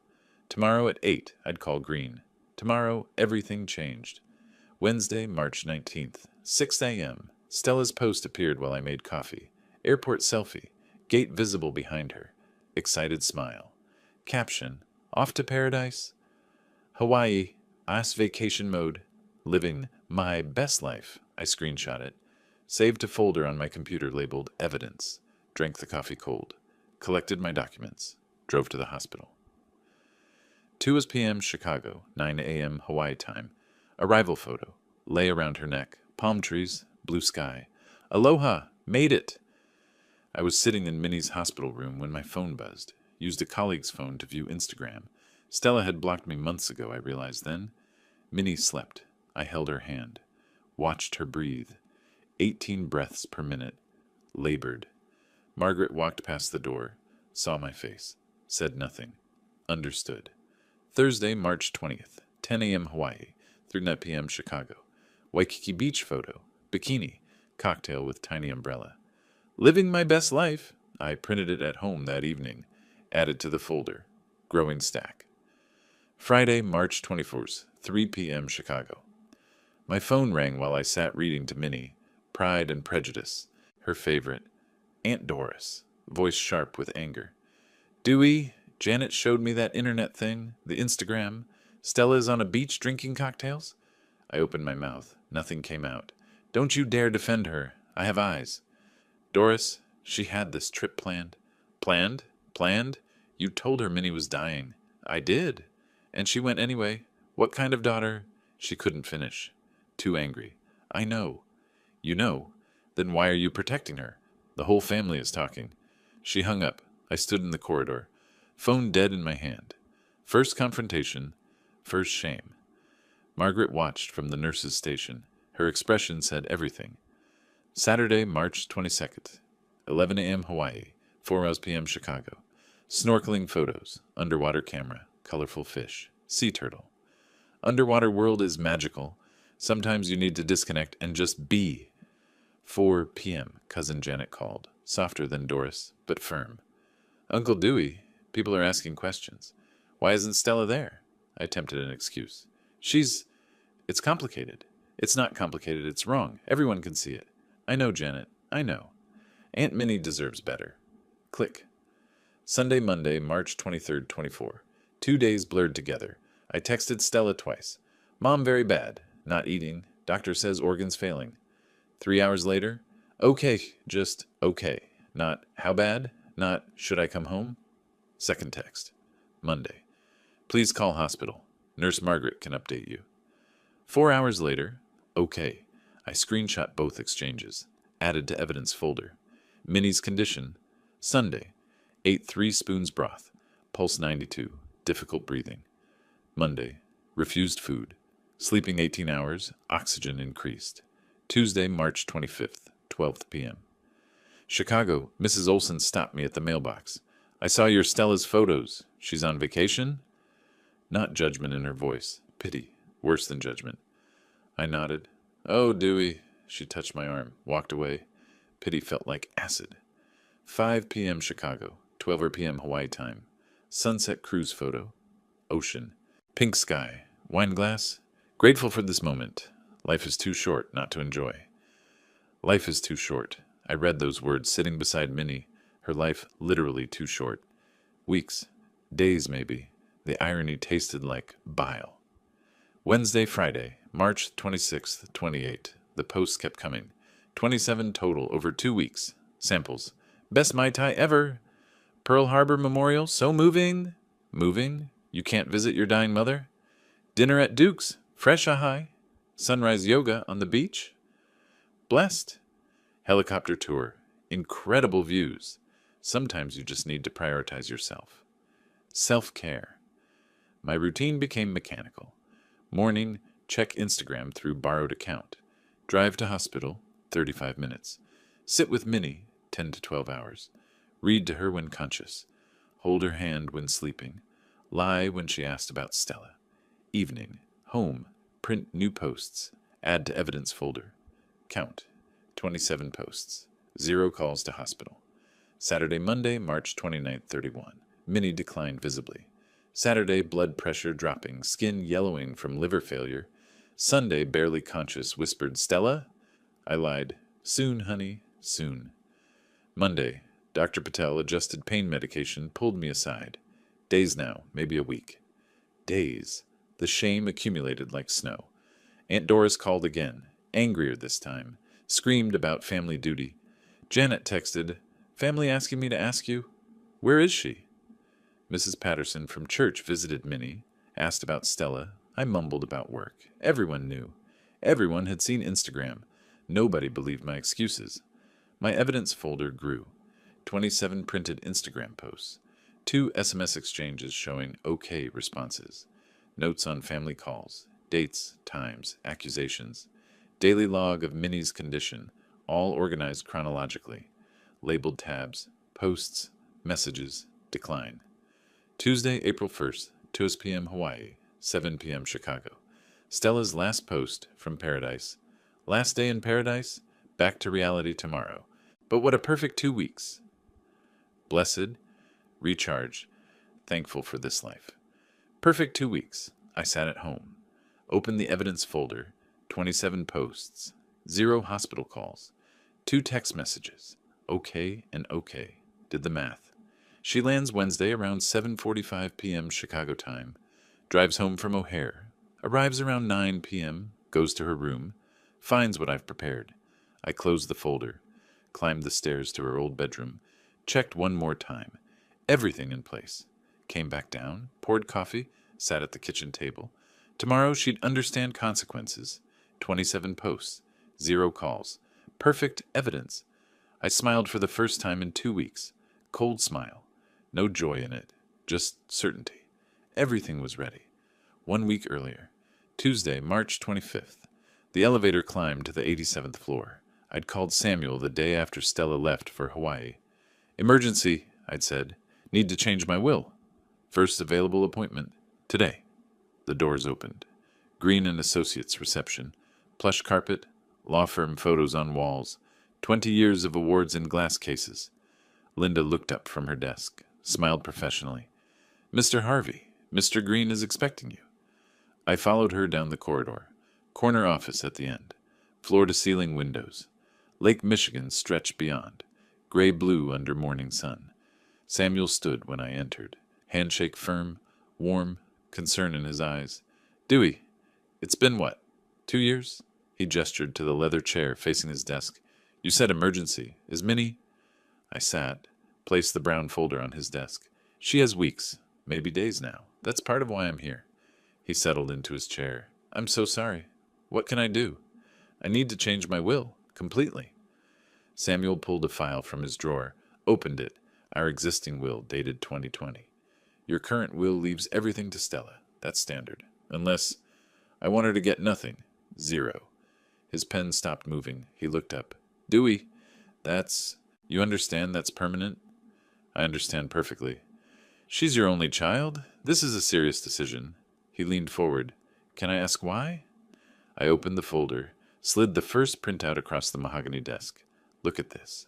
Tomorrow at 8, I'd call Green. Tomorrow, everything changed. Wednesday, March 19th, 6 a.m. Stella's post appeared while I made coffee. Airport selfie. Gate visible behind her. Excited smile. Caption, off to paradise? Hawaii, ass vacation mode. Living my best life. I screenshot it. Saved a folder on my computer labeled Evidence. Drank the coffee cold. Collected my documents. Drove to the hospital. 2 p.m. Chicago, 9 a.m. Hawaii time. Arrival photo. Lay around her neck. Palm trees. Blue sky. Aloha! Made it! I was sitting in Minnie's hospital room when my phone buzzed. Used a colleague's phone to view Instagram. Stella had blocked me months ago, I realized then. Minnie slept. I held her hand. Watched her breathe. 18 breaths per minute. Labored. Margaret walked past the door. Saw my face. Said nothing. Understood. Thursday, March 20th. 10 a.m. Hawaii. 3 p.m. Chicago. Waikiki Beach photo. Bikini. Cocktail with tiny umbrella. Living my best life. I printed it at home that evening. Added to the folder. Growing stack. Friday, March 24th. 3 p.m. Chicago. My phone rang while I sat reading to Minnie. Pride and Prejudice. Her favorite. Aunt Doris. Voice sharp with anger. Dewey, Janet showed me that internet thing, the Instagram. Stella's on a beach drinking cocktails? I opened my mouth. Nothing came out. Don't you dare defend her. I have eyes. Doris, she had this trip planned. Planned? Planned? You told her Minnie was dying. I did. And she went anyway. What kind of daughter? She couldn't finish. Too angry. I know. You know? Then why are you protecting her? The whole family is talking. She hung up. I stood in the corridor. Phone dead in my hand. First confrontation. First shame. Margaret watched from the nurse's station. Her expression said everything. Saturday, March 22nd. 11 a.m. Hawaii. 4 p.m. Chicago. Snorkeling photos. Underwater camera. Colorful fish. Sea turtle. Underwater world is magical. Sometimes you need to disconnect and just be. 4 p.m. Cousin Janet called. Softer than Doris, but firm. Uncle Dewey, people are asking questions. Why isn't Stella there? I attempted an excuse. It's complicated. It's not complicated, it's wrong. Everyone can see it. I know, Janet. I know. Aunt Minnie deserves better. Click. Sunday, Monday, March 23rd, 24. 2 days blurred together. I texted Stella twice. Mom very bad. Not eating. Doctor says organs failing. 3 hours later. Okay, just okay. Not how bad. Not should I come home. Second text. Monday. Please call hospital. Nurse Margaret can update you. 4 hours later. Okay. I screenshot both exchanges. Added to evidence folder. Minnie's condition. Sunday. Ate 3 spoons broth. Pulse 92. Difficult breathing. Monday. Refused food. Sleeping 18 hours. Oxygen increased. Tuesday, March 25th, 12 p.m. Chicago. Mrs. Olson stopped me at the mailbox. I saw your Stella's photos. She's on vacation? Not judgment in her voice. Pity. Worse than judgment. I nodded. Oh, Dewey. She touched my arm. Walked away. Pity felt like acid. 5 p.m. Chicago. 12 p.m. Hawaii time. Sunset cruise photo. Ocean. Pink sky. Wine glass. Grateful for this moment. Life is too short not to enjoy. Life is too short. I read those words sitting beside Minnie. Her life literally too short. Weeks. Days, maybe. The irony tasted like bile. Wednesday, Friday, March 26th, 28. The posts kept coming. 27 total over 2 weeks. Samples. Best Mai Tai ever. Pearl Harbor Memorial, so moving. Moving? You can't visit your dying mother? Dinner at Duke's, fresh ahai. Sunrise yoga on the beach. Blessed. Helicopter tour. Incredible views. Sometimes you just need to prioritize yourself. Self-care. My routine became mechanical. Morning, check Instagram through borrowed account. Drive to hospital, 35 minutes. Sit with Minnie, 10 to 12 hours. Read to her when conscious. Hold her hand when sleeping. Lie when she asked about Stella. Evening, home, print new posts. Add to evidence folder. Count, 27 posts. 0 calls to hospital. Saturday, Monday, March 29th, 31. Minnie declined visibly. Saturday, blood pressure dropping, skin yellowing from liver failure. Sunday, barely conscious, whispered, Stella? I lied. Soon, honey, soon. Monday, Dr. Patel adjusted pain medication, pulled me aside. Days now, maybe a week. Days. The shame accumulated like snow. Aunt Doris called again, angrier this time, screamed about family duty. Janet texted, "Family asking me to ask you, where is she?" Mrs. Patterson from church visited Minnie, asked about Stella. I mumbled about work. Everyone knew. Everyone had seen Instagram. Nobody believed my excuses. My evidence folder grew. 27 printed Instagram posts. 2 SMS exchanges showing OK responses. Notes on family calls. Dates, times, accusations. Daily log of Minnie's condition, all organized chronologically. Labeled tabs. Posts. Messages. Decline. Tuesday, April 1st, 2 p.m. Hawaii, 7 p.m. Chicago. Stella's last post from paradise. Last day in paradise, back to reality tomorrow. But what a perfect 2 weeks. Blessed, recharge, thankful for this life. Perfect 2 weeks. I sat at home. Opened the evidence folder. 27 posts. 0 hospital calls. 2 text messages. Okay and okay. Did the math. She lands Wednesday around 7:45 p.m. Chicago time. Drives home from O'Hare. Arrives around 9 p.m. Goes to her room. Finds what I've prepared. I closed the folder. Climbed the stairs to her old bedroom. Checked one more time. Everything in place. Came back down. Poured coffee. Sat at the kitchen table. Tomorrow she'd understand consequences. 27 posts. 0 calls. Perfect evidence. I smiled for the first time in 2 weeks. Cold smile. No joy in it. Just certainty. Everything was ready. 1 week earlier. Tuesday, March 25th. The elevator climbed to the 87th floor. I'd called Samuel the day after Stella left for Hawaii. "Emergency," I'd said. "Need to change my will. First available appointment. Today." The doors opened. Green and Associates reception. Plush carpet. Law firm photos on walls. 20 years of awards in glass cases. Linda looked up from her desk, smiled professionally. "Mr. Harvey, Mr. Green is expecting you." I followed her down the corridor. Corner office at the end. Floor-to-ceiling windows. Lake Michigan stretched beyond. Gray-blue under morning sun. Samuel stood when I entered. Handshake firm, warm, concern in his eyes. "Dewey, it's been what? 2 years?" He gestured to the leather chair facing his desk. "You said emergency. Is Minnie—" I sat, placed the brown folder on his desk. "She has weeks, maybe days now. That's part of why I'm here." He settled into his chair. "I'm so sorry. What can I do? I need to change my will, completely." Samuel pulled a file from his drawer, opened it, our existing will dated 2020. "Your current will leaves everything to Stella. That's standard. Unless I want her to get nothing. 0. His pen stopped moving. He looked up. "Dewey, you understand that's permanent?" "I understand perfectly." "She's your only child. This is a serious decision." He leaned forward. "Can I ask why?" I opened the folder, slid the first printout across the mahogany desk. "Look at this."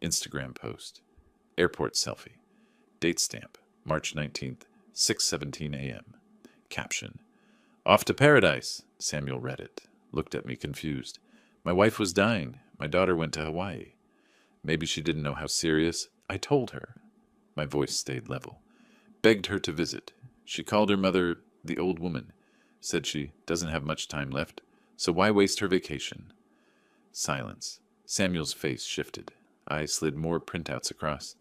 Instagram post. Airport selfie. Date stamp. March 19th, 6:17 a.m. Caption. "Off to paradise." Samuel read it. Looked at me confused. "My wife was dying. My daughter went to Hawaii." Maybe she didn't know how serious. I told her. My voice stayed level. "Begged her to visit. She called her mother the old woman. Said she doesn't have much time left, so why waste her vacation?" Silence. Samuel's face shifted. I slid more printouts across.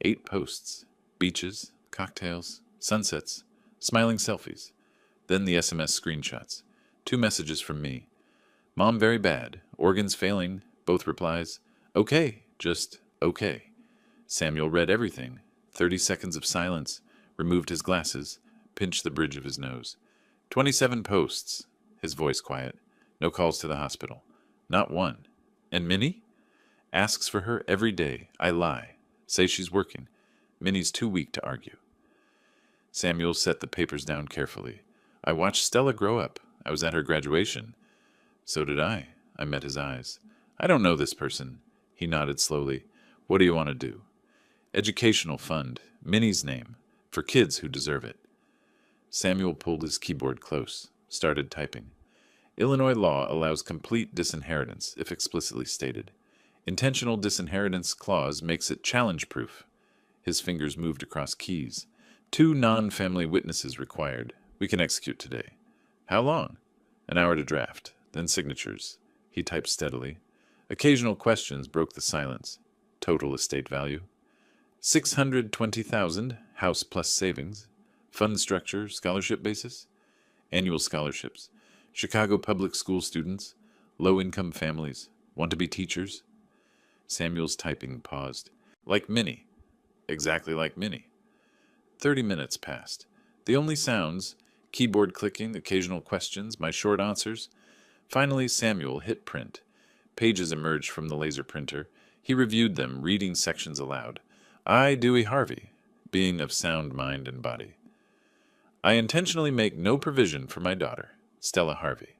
8 posts. Beaches, cocktails, sunsets, smiling selfies. Then the SMS screenshots. 2 messages from me. "Mom very bad. Organs failing." Both replies. "Okay, just okay." Samuel read everything. 30 seconds of silence. Removed his glasses. Pinched the bridge of his nose. 27 posts. His voice quiet. "No calls to the hospital. Not one. And Minnie?" "Asks for her every day. I lie. Say she's working. Minnie's too weak to argue." Samuel set the papers down carefully. "I watched Stella grow up. I was at her graduation." "So did I." I met his eyes. "I don't know this person." He nodded slowly. "What do you want to do?" "Educational fund. Minnie's name. For kids who deserve it." Samuel pulled his keyboard close. Started typing. "Illinois law allows complete disinheritance, if explicitly stated. Intentional disinheritance clause makes it challenge-proof. His fingers moved across keys. 2 non-family witnesses required. We can execute today. How long? An hour to draft, then signatures. He typed steadily. Occasional questions broke the silence. Total estate value. 620,000, house plus savings. Fund structure, scholarship basis. Annual scholarships. Chicago public school students. Low-income families. Want to be teachers? Samuel's typing paused. Like Minnie. Exactly like Minnie. 30 minutes passed. The only sounds, keyboard clicking, occasional questions, my short answers. Finally, Samuel hit print. Pages emerged from the laser printer. He reviewed them, reading sections aloud. I, Dewey Harvey, being of sound mind and body. I intentionally make no provision for my daughter, Stella Harvey.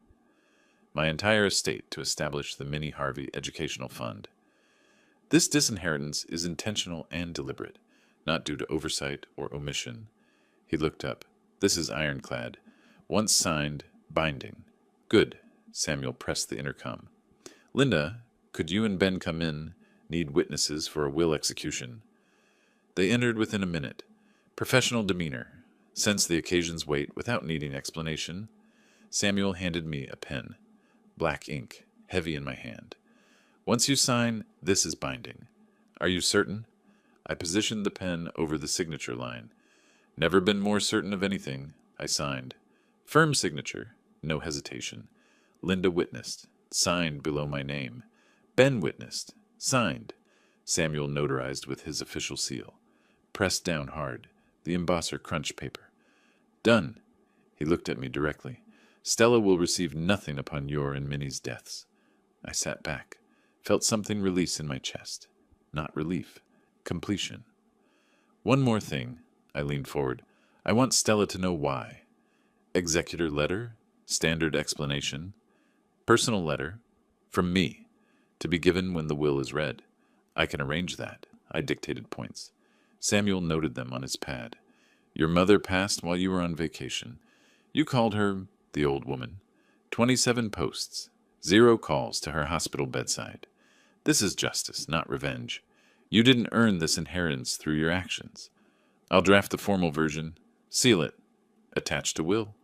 My entire estate to establish the Minnie Harvey Educational Fund. This disinheritance is intentional and deliberate, not due to oversight or omission. He looked up. This is ironclad. Once signed, binding. Good. Samuel pressed the intercom. Linda, could you and Ben come in? Need witnesses for a will execution. They entered within a minute. Professional demeanor. Sensed the occasion's weight without needing explanation. Samuel handed me a pen. Black ink, heavy in my hand. Once you sign, this is binding. Are you certain? I positioned the pen over the signature line. Never been more certain of anything. I signed. Firm signature. No hesitation. Linda witnessed. Signed below my name. Ben witnessed. Signed. Samuel notarized with his official seal. Pressed down hard. The embosser crunched paper. Done. He looked at me directly. Stella will receive nothing upon your and Minnie's deaths. I sat back. Felt something release in my chest. Not relief. Completion. One more thing. I leaned forward. I want Stella to know why. Executor letter. Standard explanation. Personal letter. From me. To be given when the will is read. I can arrange that. I dictated points. Samuel noted them on his pad. Your mother passed while you were on vacation. You called her the old woman. 27 posts. 0 calls to her hospital bedside. This is justice, not revenge. You didn't earn this inheritance through your actions. I'll draft the formal version. Seal it. Attached to will.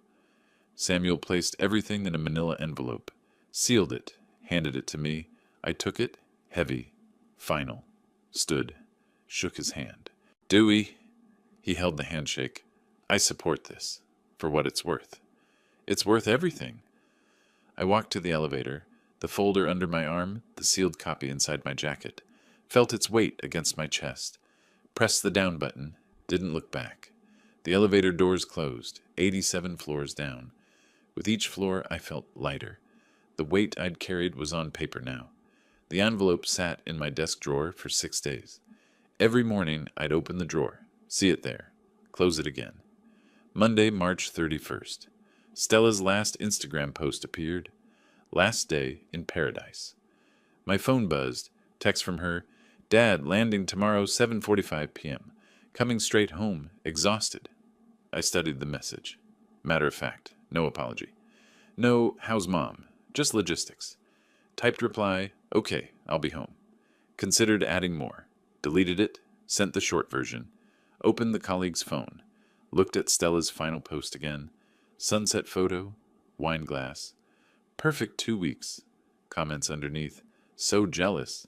Samuel placed everything in a manila envelope. Sealed it. Handed it to me. I took it. Heavy. Final. Stood. Shook his hand. Dewey. He held the handshake. I support this. For what it's worth. It's worth everything. I walked to the elevator. The folder under my arm, the sealed copy inside my jacket. Felt its weight against my chest. Pressed the down button. Didn't look back. The elevator doors closed, 87 floors down. With each floor, I felt lighter. The weight I'd carried was on paper now. The envelope sat in my desk drawer for 6 days. Every morning, I'd open the drawer, see it there, close it again. Monday, March 31st. Stella's last Instagram post appeared. Last day in paradise. My phone buzzed. Text from her. Dad, landing tomorrow 7:45 p.m. Coming straight home, exhausted. I studied the message. Matter of fact, no apology. No, how's mom? Just logistics. Typed reply, okay, I'll be home. Considered adding more. Deleted it, sent the short version. Opened the colleague's phone. Looked at Stella's final post again. Sunset photo, wine glass. Perfect 2 weeks. Comments underneath. So jealous.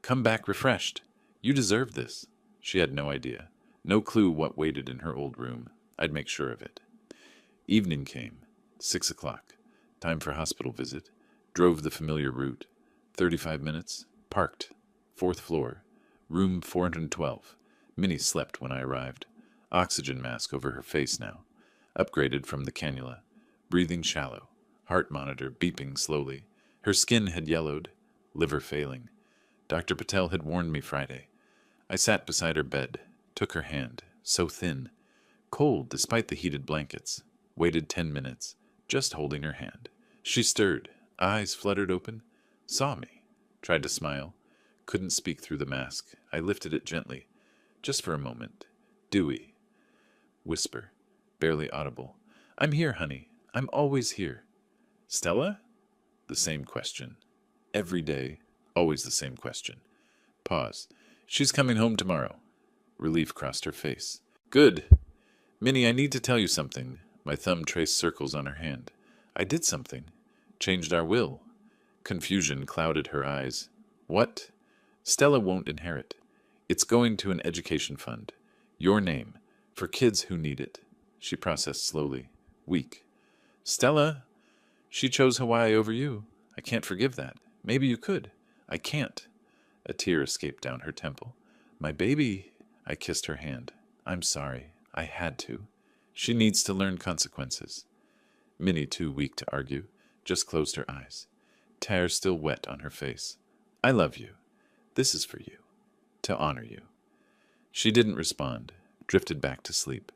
Come back refreshed. You deserve this. She had no idea. No clue what waited in her old room. I'd make sure of it. Evening came. 6 o'clock. Time for hospital visit. Drove the familiar route. 35 minutes. Parked. 4th floor. Room 412. Minnie slept when I arrived. Oxygen mask over her face now. Upgraded from the cannula. Breathing shallow. Heart monitor beeping slowly. Her skin had yellowed. Liver failing. Dr. Patel had warned me Friday. I sat beside her bed. Took her hand. So thin. Cold despite the heated blankets. Waited 10 minutes. Just holding her hand. She stirred. Eyes fluttered open. Saw me. Tried to smile. Couldn't speak through the mask. I lifted it gently. Just for a moment. Dewey. Whisper. Barely audible. I'm here, honey. I'm always here. Stella? The same question. Every day. Always the same question. Pause. She's coming home tomorrow. Relief crossed her face. Good. Minnie, I need to tell you something. My thumb traced circles on her hand. I did something. Changed our will. Confusion clouded her eyes. What? Stella won't inherit. It's going to an education fund. Your name. For kids who need it. She processed slowly. Weak. Stella? She chose Hawaii over you. I can't forgive that. Maybe you could. I can't. A tear escaped down her temple. My baby. I kissed her hand. I'm sorry. I had to. She needs to learn consequences. Minnie, too weak to argue, just closed her eyes. Tears still wet on her face. I love you. This is for you. To honor you. She didn't respond, drifted back to sleep.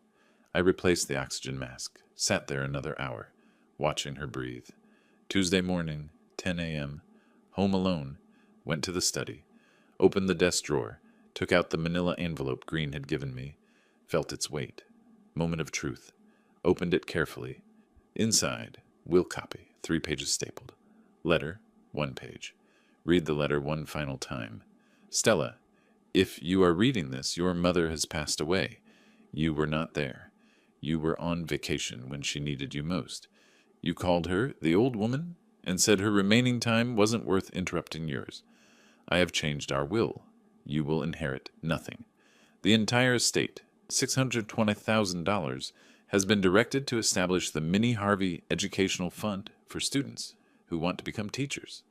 I replaced the oxygen mask, sat there another hour, watching her breathe. Tuesday morning, 10 a.m., home alone, went to the study, opened the desk drawer, took out the manila envelope Green had given me, felt its weight. Moment of truth. Opened it carefully. Inside, will copy, 3 pages stapled. Letter, 1 page. Read the letter one final time. Stella, if you are reading this, your mother has passed away. You were not there. You were on vacation when she needed you most. You called her the old woman and said her remaining time wasn't worth interrupting yours. I have changed our will. You will inherit nothing. The entire estate, $620,000, has been directed to establish the Minnie Harvey Educational Fund for students who want to become teachers.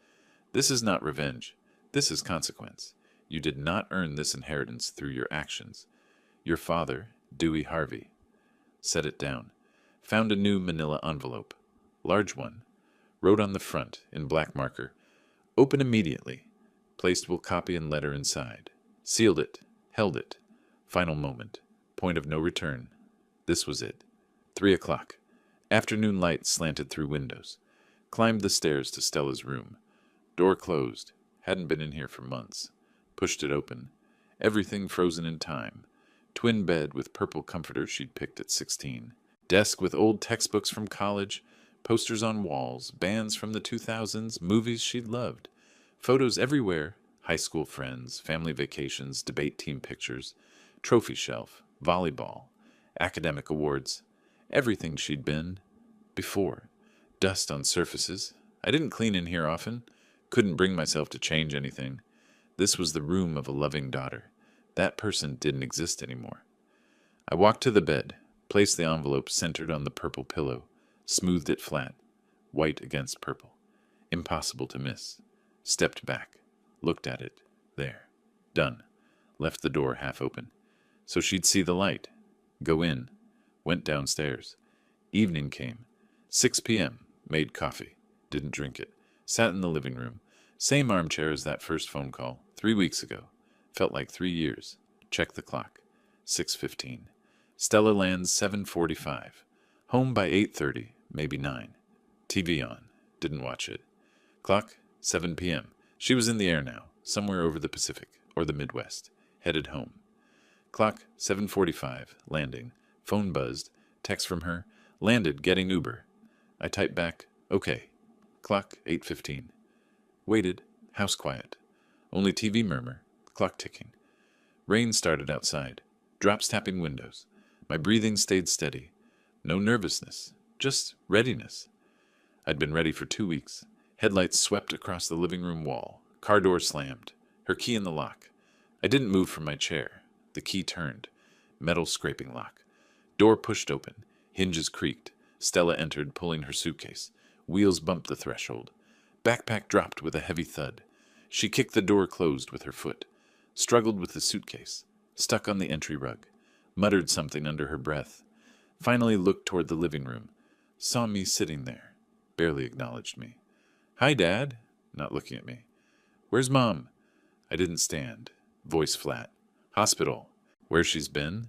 This is not revenge. This is consequence. You did not earn this inheritance through your actions. Your father, Dewey Harvey. Set it down. Found a new manila envelope. Large one. Wrote on the front, in black marker, Open immediately. Placed will copy and letter inside. Sealed it. Held it. Final moment. Point of no return. This was it. 3 o'clock. Afternoon light slanted through windows. Climbed the stairs to Stella's room. Door closed. Hadn't been in here for months. Pushed it open. Everything frozen in time. Twin bed with purple comforter she'd picked at 16. Desk with old textbooks from college. Posters on walls. Bands from the 2000s. Movies she'd loved. Photos everywhere. High school friends. Family vacations. Debate team pictures. Trophy shelf. Volleyball. Academic awards. Everything she'd been. Before. Dust on surfaces. I didn't clean in here often. Couldn't bring myself to change anything. This was the room of a loving daughter. That person didn't exist anymore. I walked to the bed, placed the envelope centered on the purple pillow, smoothed it flat, white against purple. Impossible to miss. Stepped back, looked at it. There. Done. Left the door half open. So she'd see the light. Go in. Went downstairs. Evening came. 6 p.m. Made coffee. Didn't drink it. Sat in the living room. Same armchair as that first phone call, 3 weeks ago. Felt like 3 years. Checked the clock. 6:15. Stella lands 7:45. Home by 8:30, maybe 9. TV on. Didn't watch it. Clock, 7 p.m. She was in the air now, somewhere over the Pacific, or the Midwest. Headed home. Clock, 7:45. Landing. Phone buzzed. Text from her. Landed, getting Uber. I typed back, okay. Clock, 8:15. Waited. House quiet. Only TV murmur. Clock ticking. Rain started outside. Drops tapping windows. My breathing stayed steady. No nervousness. Just readiness. I'd been ready for 2 weeks. Headlights swept across the living room wall. Car door slammed. Her key in the lock. I didn't move from my chair. The key turned. Metal scraping lock. Door pushed open. Hinges creaked. Stella entered, pulling her suitcase. Wheels bumped the threshold. Backpack dropped with a heavy thud. She kicked the door closed with her foot. Struggled with the suitcase. Stuck on the entry rug. Muttered something under her breath. Finally looked toward the living room. Saw me sitting there. Barely acknowledged me. Hi, Dad. Not looking at me. Where's Mom? I didn't stand. Voice flat. Hospital. Where she's been?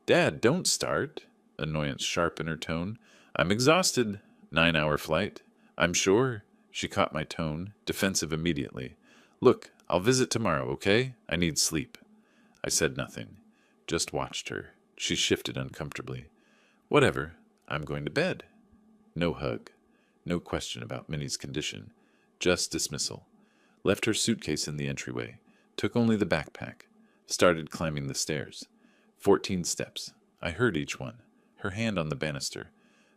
Dad, don't start. Annoyance sharp in her tone. I'm exhausted. 9-hour flight. I'm sure. She caught my tone, defensive immediately. Look, I'll visit tomorrow, okay? I need sleep. I said nothing. Just watched her. She shifted uncomfortably. Whatever. I'm going to bed. No hug. No question about Minnie's condition. Just dismissal. Left her suitcase in the entryway. Took only the backpack. Started climbing the stairs. 14 steps. I heard each one. Her hand on the banister.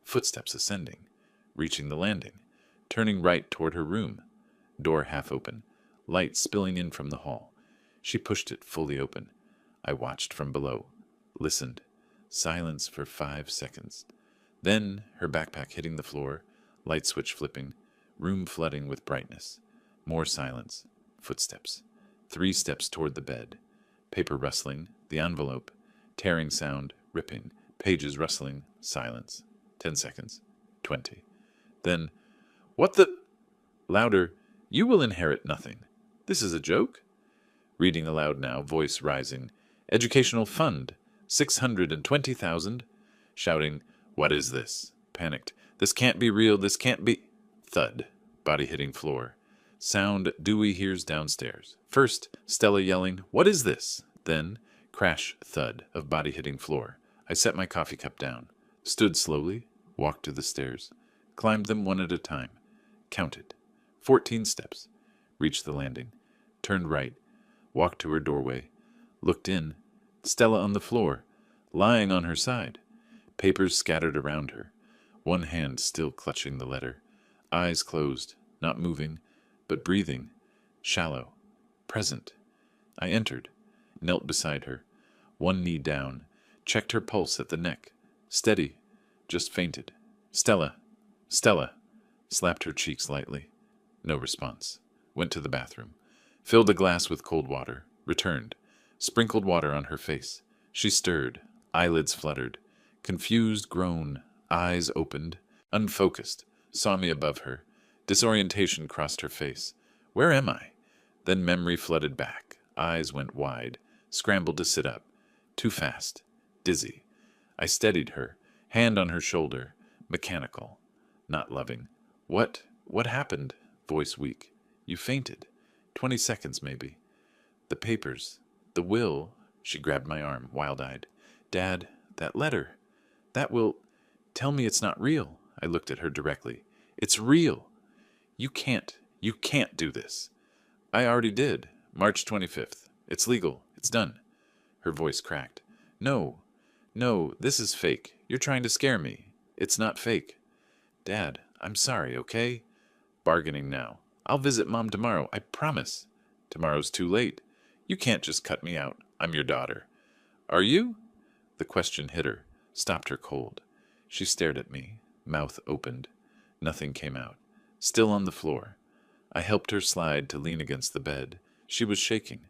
Footsteps ascending. Reaching the landing. Turning right toward her room. Door half open. Light spilling in from the hall. She pushed it fully open. I watched from below. Listened. Silence for 5 seconds. Then her backpack hitting the floor. Light switch flipping. Room flooding with brightness. More silence. Footsteps. 3 steps toward the bed. Paper rustling. The envelope. Tearing sound. Ripping. Pages rustling. Silence. 10 seconds. 20. Then, "What the—" Louder. "You will inherit nothing. This is a joke?" Reading aloud now, voice rising. "Educational fund. 620,000. Shouting, "What is this?" Panicked. "This can't be real. This can't be—" Thud. Body hitting floor. Sound Dewey hears downstairs. First, Stella yelling, "What is this?" Then, crash, thud of body hitting floor. I set my coffee cup down. Stood slowly. Walked to the stairs. Climbed them one at a time. Counted. 14 steps. Reached the landing. Turned right. Walked to her doorway. Looked in. Stella on the floor. Lying on her side. Papers scattered around her. One hand still clutching the letter. Eyes closed. Not moving, but breathing. Shallow. Present. I entered. Knelt beside her. One knee down. Checked her pulse at the neck. Steady. Just fainted. "Stella! Stella!" Slapped her cheeks lightly. No response. Went to the bathroom. Filled a glass with cold water. Returned. Sprinkled water on her face. She stirred. Eyelids fluttered. Confused groan. Eyes opened. Unfocused. Saw me above her. Disorientation crossed her face. Where am I? Then memory flooded back. Eyes went wide. Scrambled to sit up. Too fast. Dizzy. I steadied her. Hand on her shoulder. Mechanical. Not loving. What happened?" Voice weak. "You fainted. 20 seconds, maybe." "The papers. The will." She grabbed my arm, wild-eyed. "Dad, that letter. That will— Tell me it's not real." I looked at her directly. "It's real. You can't do this." "I already did. March 25th. It's legal. It's done." Her voice cracked. No, this is fake. You're trying to scare me. It's not fake." "Dad, I'm sorry, okay?" Bargaining now. "I'll visit Mom tomorrow, I promise." "Tomorrow's too late. You can't just cut me out. I'm your daughter." "Are you?" The question hit her, stopped her cold. She stared at me, mouth opened. Nothing came out. Still on the floor. I helped her slide to lean against the bed. She was shaking.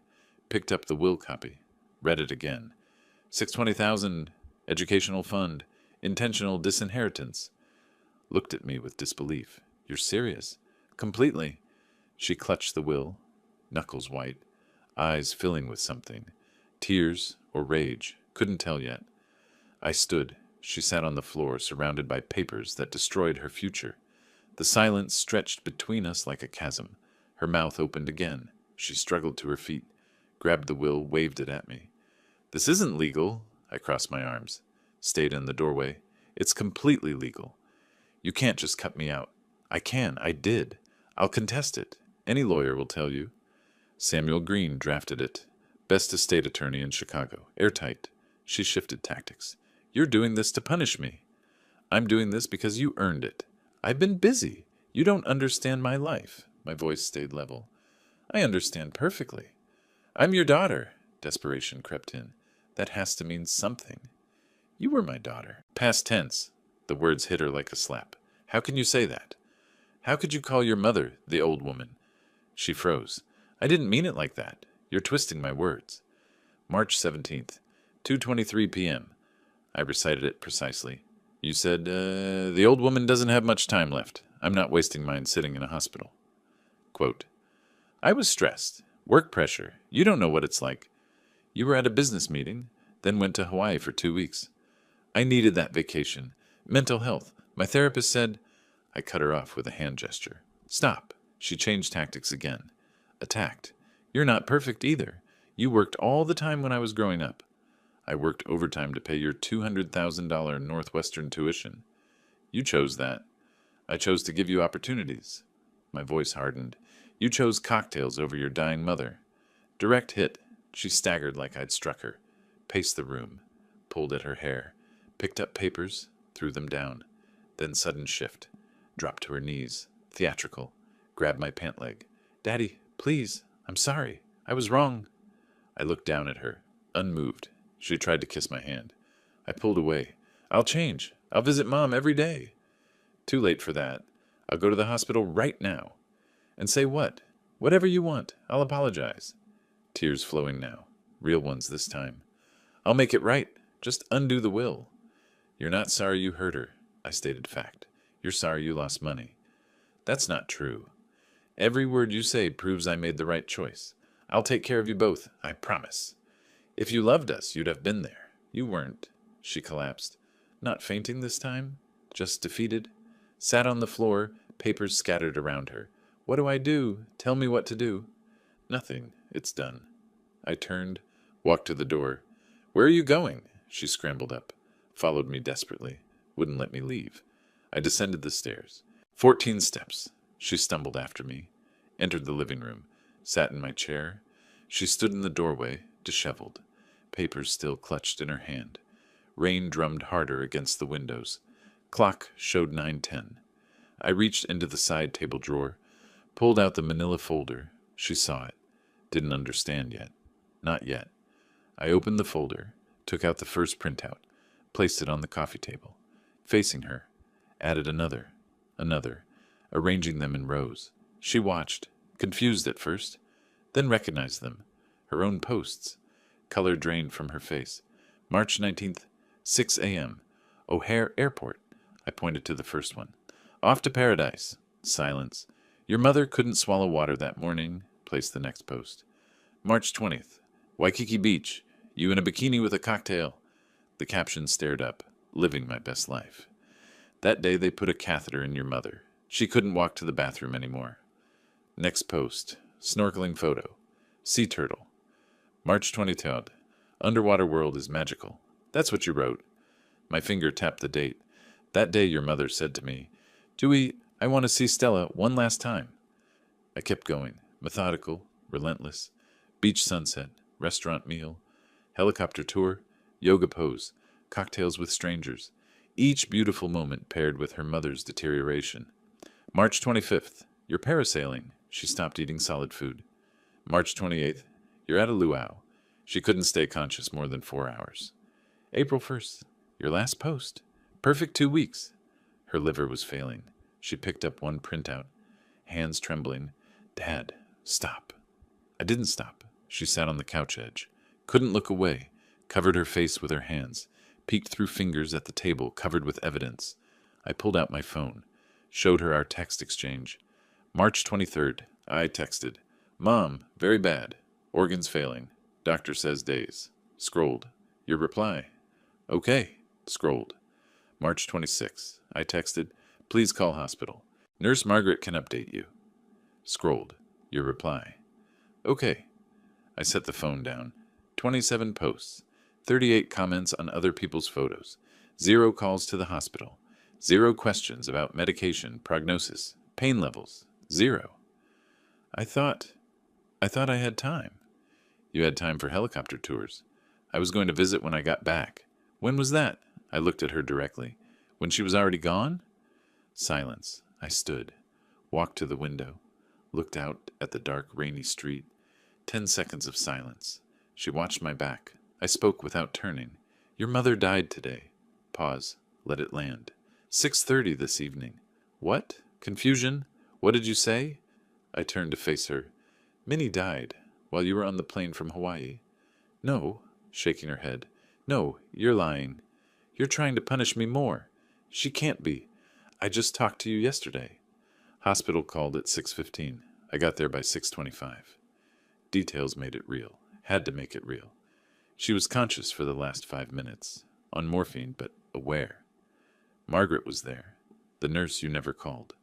Picked up the will copy. Read it again. 620,000, educational fund, intentional disinheritance. Looked at me with disbelief. "You're serious?" "Completely." She clutched the will, knuckles white, eyes filling with something. Tears or rage, couldn't tell yet. I stood. She sat on the floor, surrounded by papers that destroyed her future. The silence stretched between us like a chasm. Her mouth opened again. She struggled to her feet, grabbed the will, waved it at me. "This isn't legal." I crossed my arms. Stayed in the doorway. "It's completely legal. You can't just cut me out." "I can. I did. I'll contest it. Any lawyer will tell you." Samuel Green drafted it. Best estate attorney in Chicago. Airtight. She shifted tactics. "You're doing this to punish me." "I'm doing this because you earned it. I've been busy. You don't understand my life." My voice stayed level. "I understand perfectly. I'm your daughter." Desperation crept in. "That has to mean something." "You were my daughter." Past tense. The words hit her like a slap. "How can you say that? How could you call your mother the old woman?" She froze. "I didn't mean it like that. You're twisting my words." March 17th, 2:23 p.m. I recited it precisely. "You said, the old woman doesn't have much time left. I'm not wasting mine sitting in a hospital." Quote, "I was stressed. Work pressure. You don't know what it's like. You were at a business meeting, then went to Hawaii for 2 weeks. I needed that vacation. Mental health. My therapist said—" I cut her off with a hand gesture. "Stop." She changed tactics again. Attacked. "You're not perfect either. You worked all the time when I was growing up." "I worked overtime to pay your $200,000 Northwestern tuition." "You chose that." "I chose to give you opportunities." My voice hardened. You chose cocktails over your dying mother. Direct hit. She staggered like I'd struck her, paced the room, pulled at her hair, picked up papers, threw them down. Then sudden shift. Dropped to her knees, theatrical, grabbed my pant leg. Daddy, please, I'm sorry. I was wrong. I looked down at her, unmoved. She tried to kiss my hand. I pulled away. I'll change. I'll visit Mom every day. Too late for that. I'll go to the hospital right now. And say what? Whatever you want. I'll apologize. Tears flowing now. Real ones this time. I'll make it right. Just undo the will. You're not sorry you hurt her. I stated fact. You're sorry you lost money. That's not true. Every word you say proves I made the right choice. I'll take care of you both, I promise. If you loved us, you'd have been there. You weren't. She collapsed. Not fainting this time? Just defeated? Sat on the floor, papers scattered around her. What do I do? Tell me what to do. Nothing. It's done. I turned, walked to the door. Where are you going? She scrambled up, followed me desperately, wouldn't let me leave. I descended the stairs. 14 steps. She stumbled after me, entered the living room, sat in my chair. She stood in the doorway, disheveled, papers still clutched in her hand. Rain drummed harder against the windows. Clock showed 9:10. I reached into the side table drawer, pulled out the manila folder. She saw it. Didn't understand yet. Not yet. I opened the folder, took out the first printout, placed it on the coffee table. Facing her, added another, arranging them in rows. She watched, confused at first, then recognized them. Her own posts. Color drained from her face. March 19th, 6 a.m. O'Hare Airport. I pointed to the first one. Off to paradise. Silence. Your mother couldn't swallow water that morning. Placed the next post. March 20th. Waikiki Beach. You in a bikini with a cocktail. The caption stared up. Living my best life. That day they put a catheter in your mother. She couldn't walk to the bathroom anymore. Next post. Snorkeling photo. Sea turtle. March 23rd. Underwater world is magical. That's what you wrote. My finger tapped the date. That day your mother said to me, Dewey, I want to see Stella one last time. I kept going. Methodical, relentless. Beach sunset. Restaurant meal. Helicopter tour. Yoga pose. Cocktails with strangers. Each beautiful moment paired with her mother's deterioration. March 25th. You're parasailing. She stopped eating solid food. March 28th. You're at a luau. She couldn't stay conscious more than 4 hours. April 1st. Your last post. Perfect 2 weeks. Her liver was failing. She picked up one printout. Hands trembling. Dad, stop. I didn't stop. She sat on the couch edge. Couldn't look away. Covered her face with her hands. Peeked through fingers at the table covered with evidence. I pulled out my phone. Showed her our text exchange. March 23rd. I texted. Mom, very bad. Organs failing. Doctor says days. Scrolled. Your reply. Okay. Scrolled. March 26th. I texted. Please call hospital. Nurse Margaret can update you. Scrolled. Your reply. Okay. I set the phone down. 27 posts. 38 comments on other people's photos. 0 calls to the hospital. 0 questions about medication, prognosis, pain levels. 0. I thought I had time. You had time for helicopter tours. I was going to visit when I got back. When was that? I looked at her directly. When she was already gone? Silence. I stood, walked to the window, looked out at the dark, rainy street. 10 seconds of silence. She watched my back. I spoke without turning. Your mother died today. Pause. Let it land. 6:30 this evening. What? Confusion? What did you say? I turned to face her. Minnie died while you were on the plane from Hawaii. No, shaking her head. No, you're lying. You're trying to punish me more. She can't be. I just talked to you yesterday. Hospital called at 6:15. I got there by 6:25. Details made it real. Had to make it real. She was conscious for the last 5 minutes. On morphine, but aware. Margaret was there. The nurse you never called.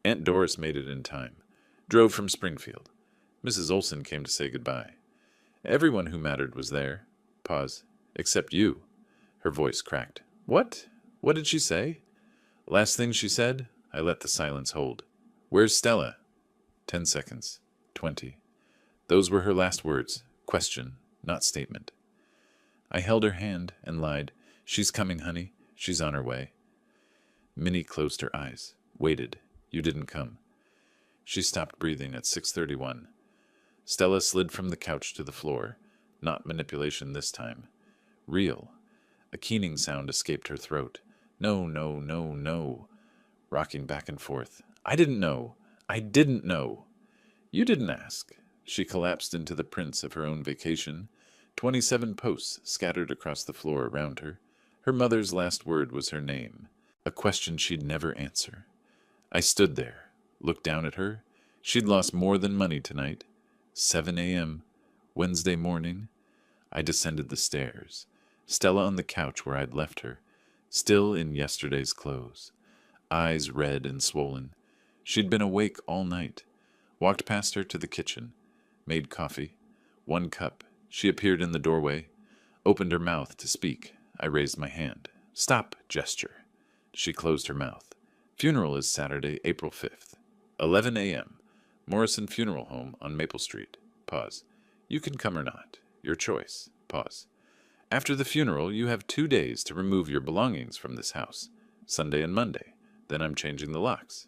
Aunt Doris made it in time. Drove from Springfield. Mrs. Olson came to say goodbye. Everyone who mattered was there. Pause. Except you. Her voice cracked. What? What did she say? Last thing she said, I let the silence hold. Where's Stella? 10 seconds. 20. Those were her last words. Question, not statement. I held her hand and lied. She's coming, honey. She's on her way. Minnie closed her eyes. Waited. You didn't come. She stopped breathing at 6:31. Stella slid from the couch to the floor. Not manipulation this time. Real. A keening sound escaped her throat. No, no, no, no. Rocking back and forth. I didn't know. I didn't know. You didn't ask. She collapsed into the prints of her own vacation. 27 posts scattered across the floor around her. Her mother's last word was her name. A question she'd never answer. I stood there, looked down at her. She'd lost more than money tonight. 7 a.m., Wednesday morning. I descended the stairs. Stella on the couch where I'd left her, still in yesterday's clothes. Eyes red and swollen. She'd been awake all night. Walked past her to the kitchen. Made coffee. 1 cup. She appeared in the doorway. Opened her mouth to speak. I raised my hand. Stop gesture. She closed her mouth. Funeral is Saturday, April 5th. 11 a.m. Morrison Funeral Home on Maple Street. Pause. You can come or not. Your choice. Pause. After the funeral, you have 2 days to remove your belongings from this house. Sunday and Monday. Then I'm changing the locks.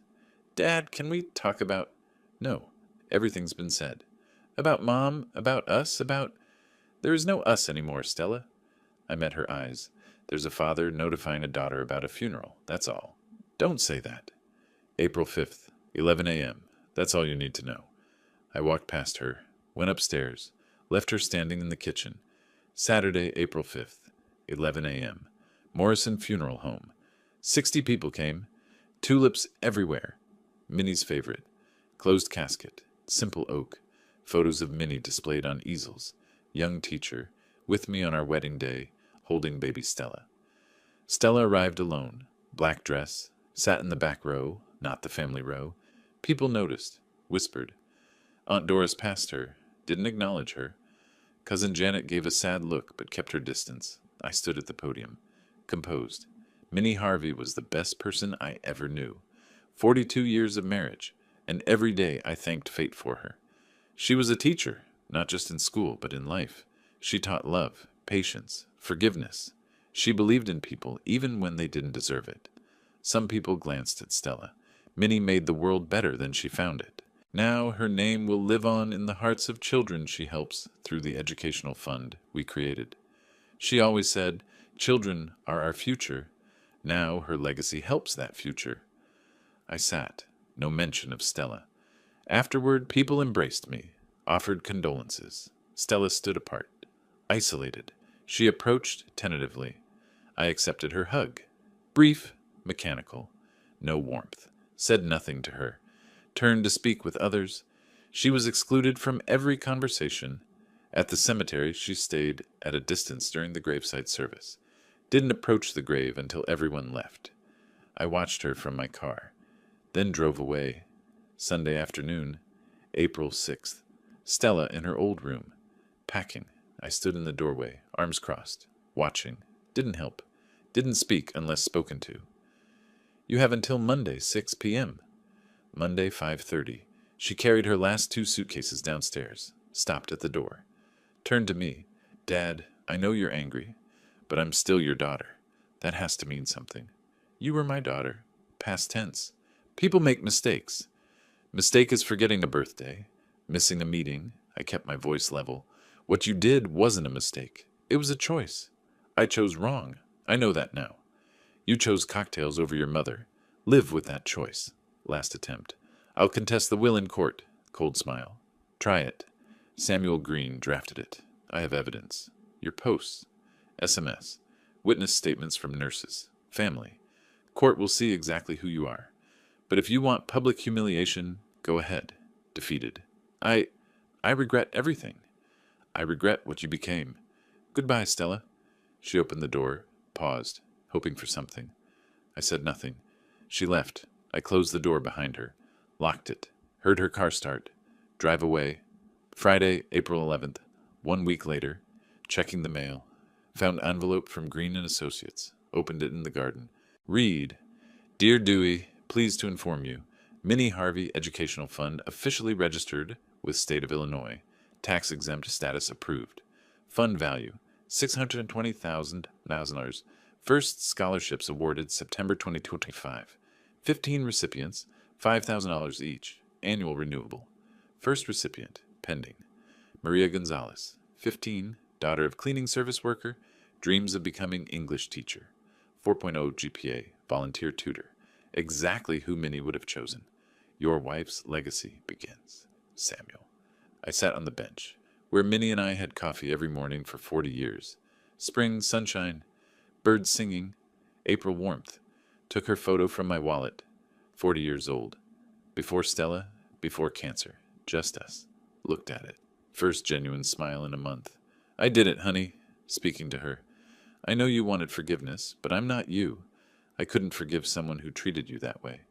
Dad, can we talk about... No. Everything's been said. About Mom, about us, about... There is no us anymore, Stella. I met her eyes. There's a father notifying a daughter about a funeral. That's all. Don't say that. April 5th, 11 a.m. That's all you need to know. I walked past her, went upstairs, left her standing in the kitchen. Saturday, April 5th, 11 a.m. Morrison Funeral Home. 60 people came. Tulips everywhere. Minnie's favorite. Closed casket. Simple oak. Photos of Minnie displayed on easels. Young teacher. With me on our wedding day, holding baby Stella. Stella arrived alone. Black dress. Sat in the back row, not the family row. People noticed. Whispered. Aunt Doris passed her. Didn't acknowledge her. Cousin Janet gave a sad look, but kept her distance. I stood at the podium. Composed. Minnie Harvey was the best person I ever knew. 42 years of marriage, and every day I thanked fate for her. She was a teacher, not just in school, but in life. She taught love, patience, forgiveness. She believed in people even when they didn't deserve it. Some people glanced at Stella. Minnie made the world better than she found it. Now her name will live on in the hearts of children she helps through the educational fund we created. She always said, children are our future. Now her legacy helps that future. I sat. No mention of Stella. Afterward, people embraced me, offered condolences. Stella stood apart, isolated. She approached tentatively. I accepted her hug. Brief, mechanical. No warmth. Said nothing to her. Turned to speak with others. She was excluded from every conversation. At the cemetery, she stayed at a distance during the graveside service. Didn't approach the grave until everyone left. I watched her from my car, then drove away. Sunday afternoon, April 6th. Stella in her old room. Packing. I stood in the doorway, arms crossed, watching. Didn't help. Didn't speak unless spoken to. You have until Monday, 6 p.m. Monday, 5:30. She carried her last 2 suitcases downstairs, stopped at the door. Turned to me. Dad, I know you're angry, but I'm still your daughter. That has to mean something. You were my daughter. Past tense. People make mistakes. Mistake is forgetting a birthday, missing a meeting. I kept my voice level. What you did wasn't a mistake. It was a choice. I chose wrong. I know that now. You chose cocktails over your mother. Live with that choice. Last attempt. I'll contest the will in court. Cold smile. Try it. Samuel Green drafted it. I have evidence. Your posts. SMS. Witness statements from nurses. Family. Court will see exactly who you are. But if you want public humiliation, go ahead. Defeated. I regret everything. I regret what you became. Goodbye, Stella. She opened the door, paused, hoping for something. I said nothing. She left. I closed the door behind her, locked it, heard her car start, drive away. Friday, April 11th, 1 week later, checking the mail, found envelope from Green & Associates, opened it in the garden. Read, Dear Dewey, pleased to inform you, Minnie Harvey Educational Fund officially registered with State of Illinois. Tax exempt status approved. Fund value $620,000. First scholarships awarded September 2025. 15 recipients, $5,000 each. Annual renewable. First recipient, pending. Maria Gonzalez, 15, daughter of cleaning service worker, dreams of becoming English teacher. 4.0 GPA, volunteer tutor. Exactly who Minnie would have chosen. Your wife's legacy begins. Samuel. I sat on the bench, where Minnie and I had coffee every morning for 40 years. Spring, sunshine, birds singing, April warmth. Took her photo from my wallet. 40 years old. Before Stella, before cancer. Just us. Looked at it. First genuine smile in a month. I did it, honey. Speaking to her. I know you wanted forgiveness, but I'm not you. I couldn't forgive someone who treated you that way.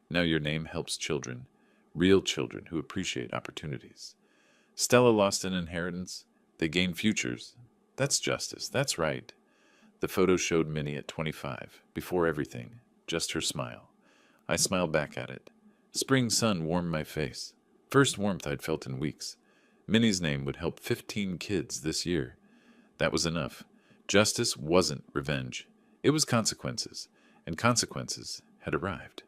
Now your name helps children. Real children who appreciate opportunities. Stella lost an inheritance. They gain futures. That's justice. That's right. The photo showed Minnie at 25, before everything, just her smile. I smiled back at it. Spring sun warmed my face. First warmth I'd felt in weeks. Minnie's name would help 15 kids this year. That was enough. Justice wasn't revenge. It was consequences, and consequences had arrived.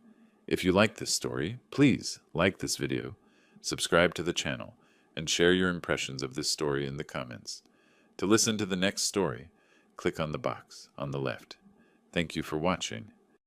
If you like this story, please like this video, subscribe to the channel, and share your impressions of this story in the comments. To listen to the next story, click on the box on the left. Thank you for watching,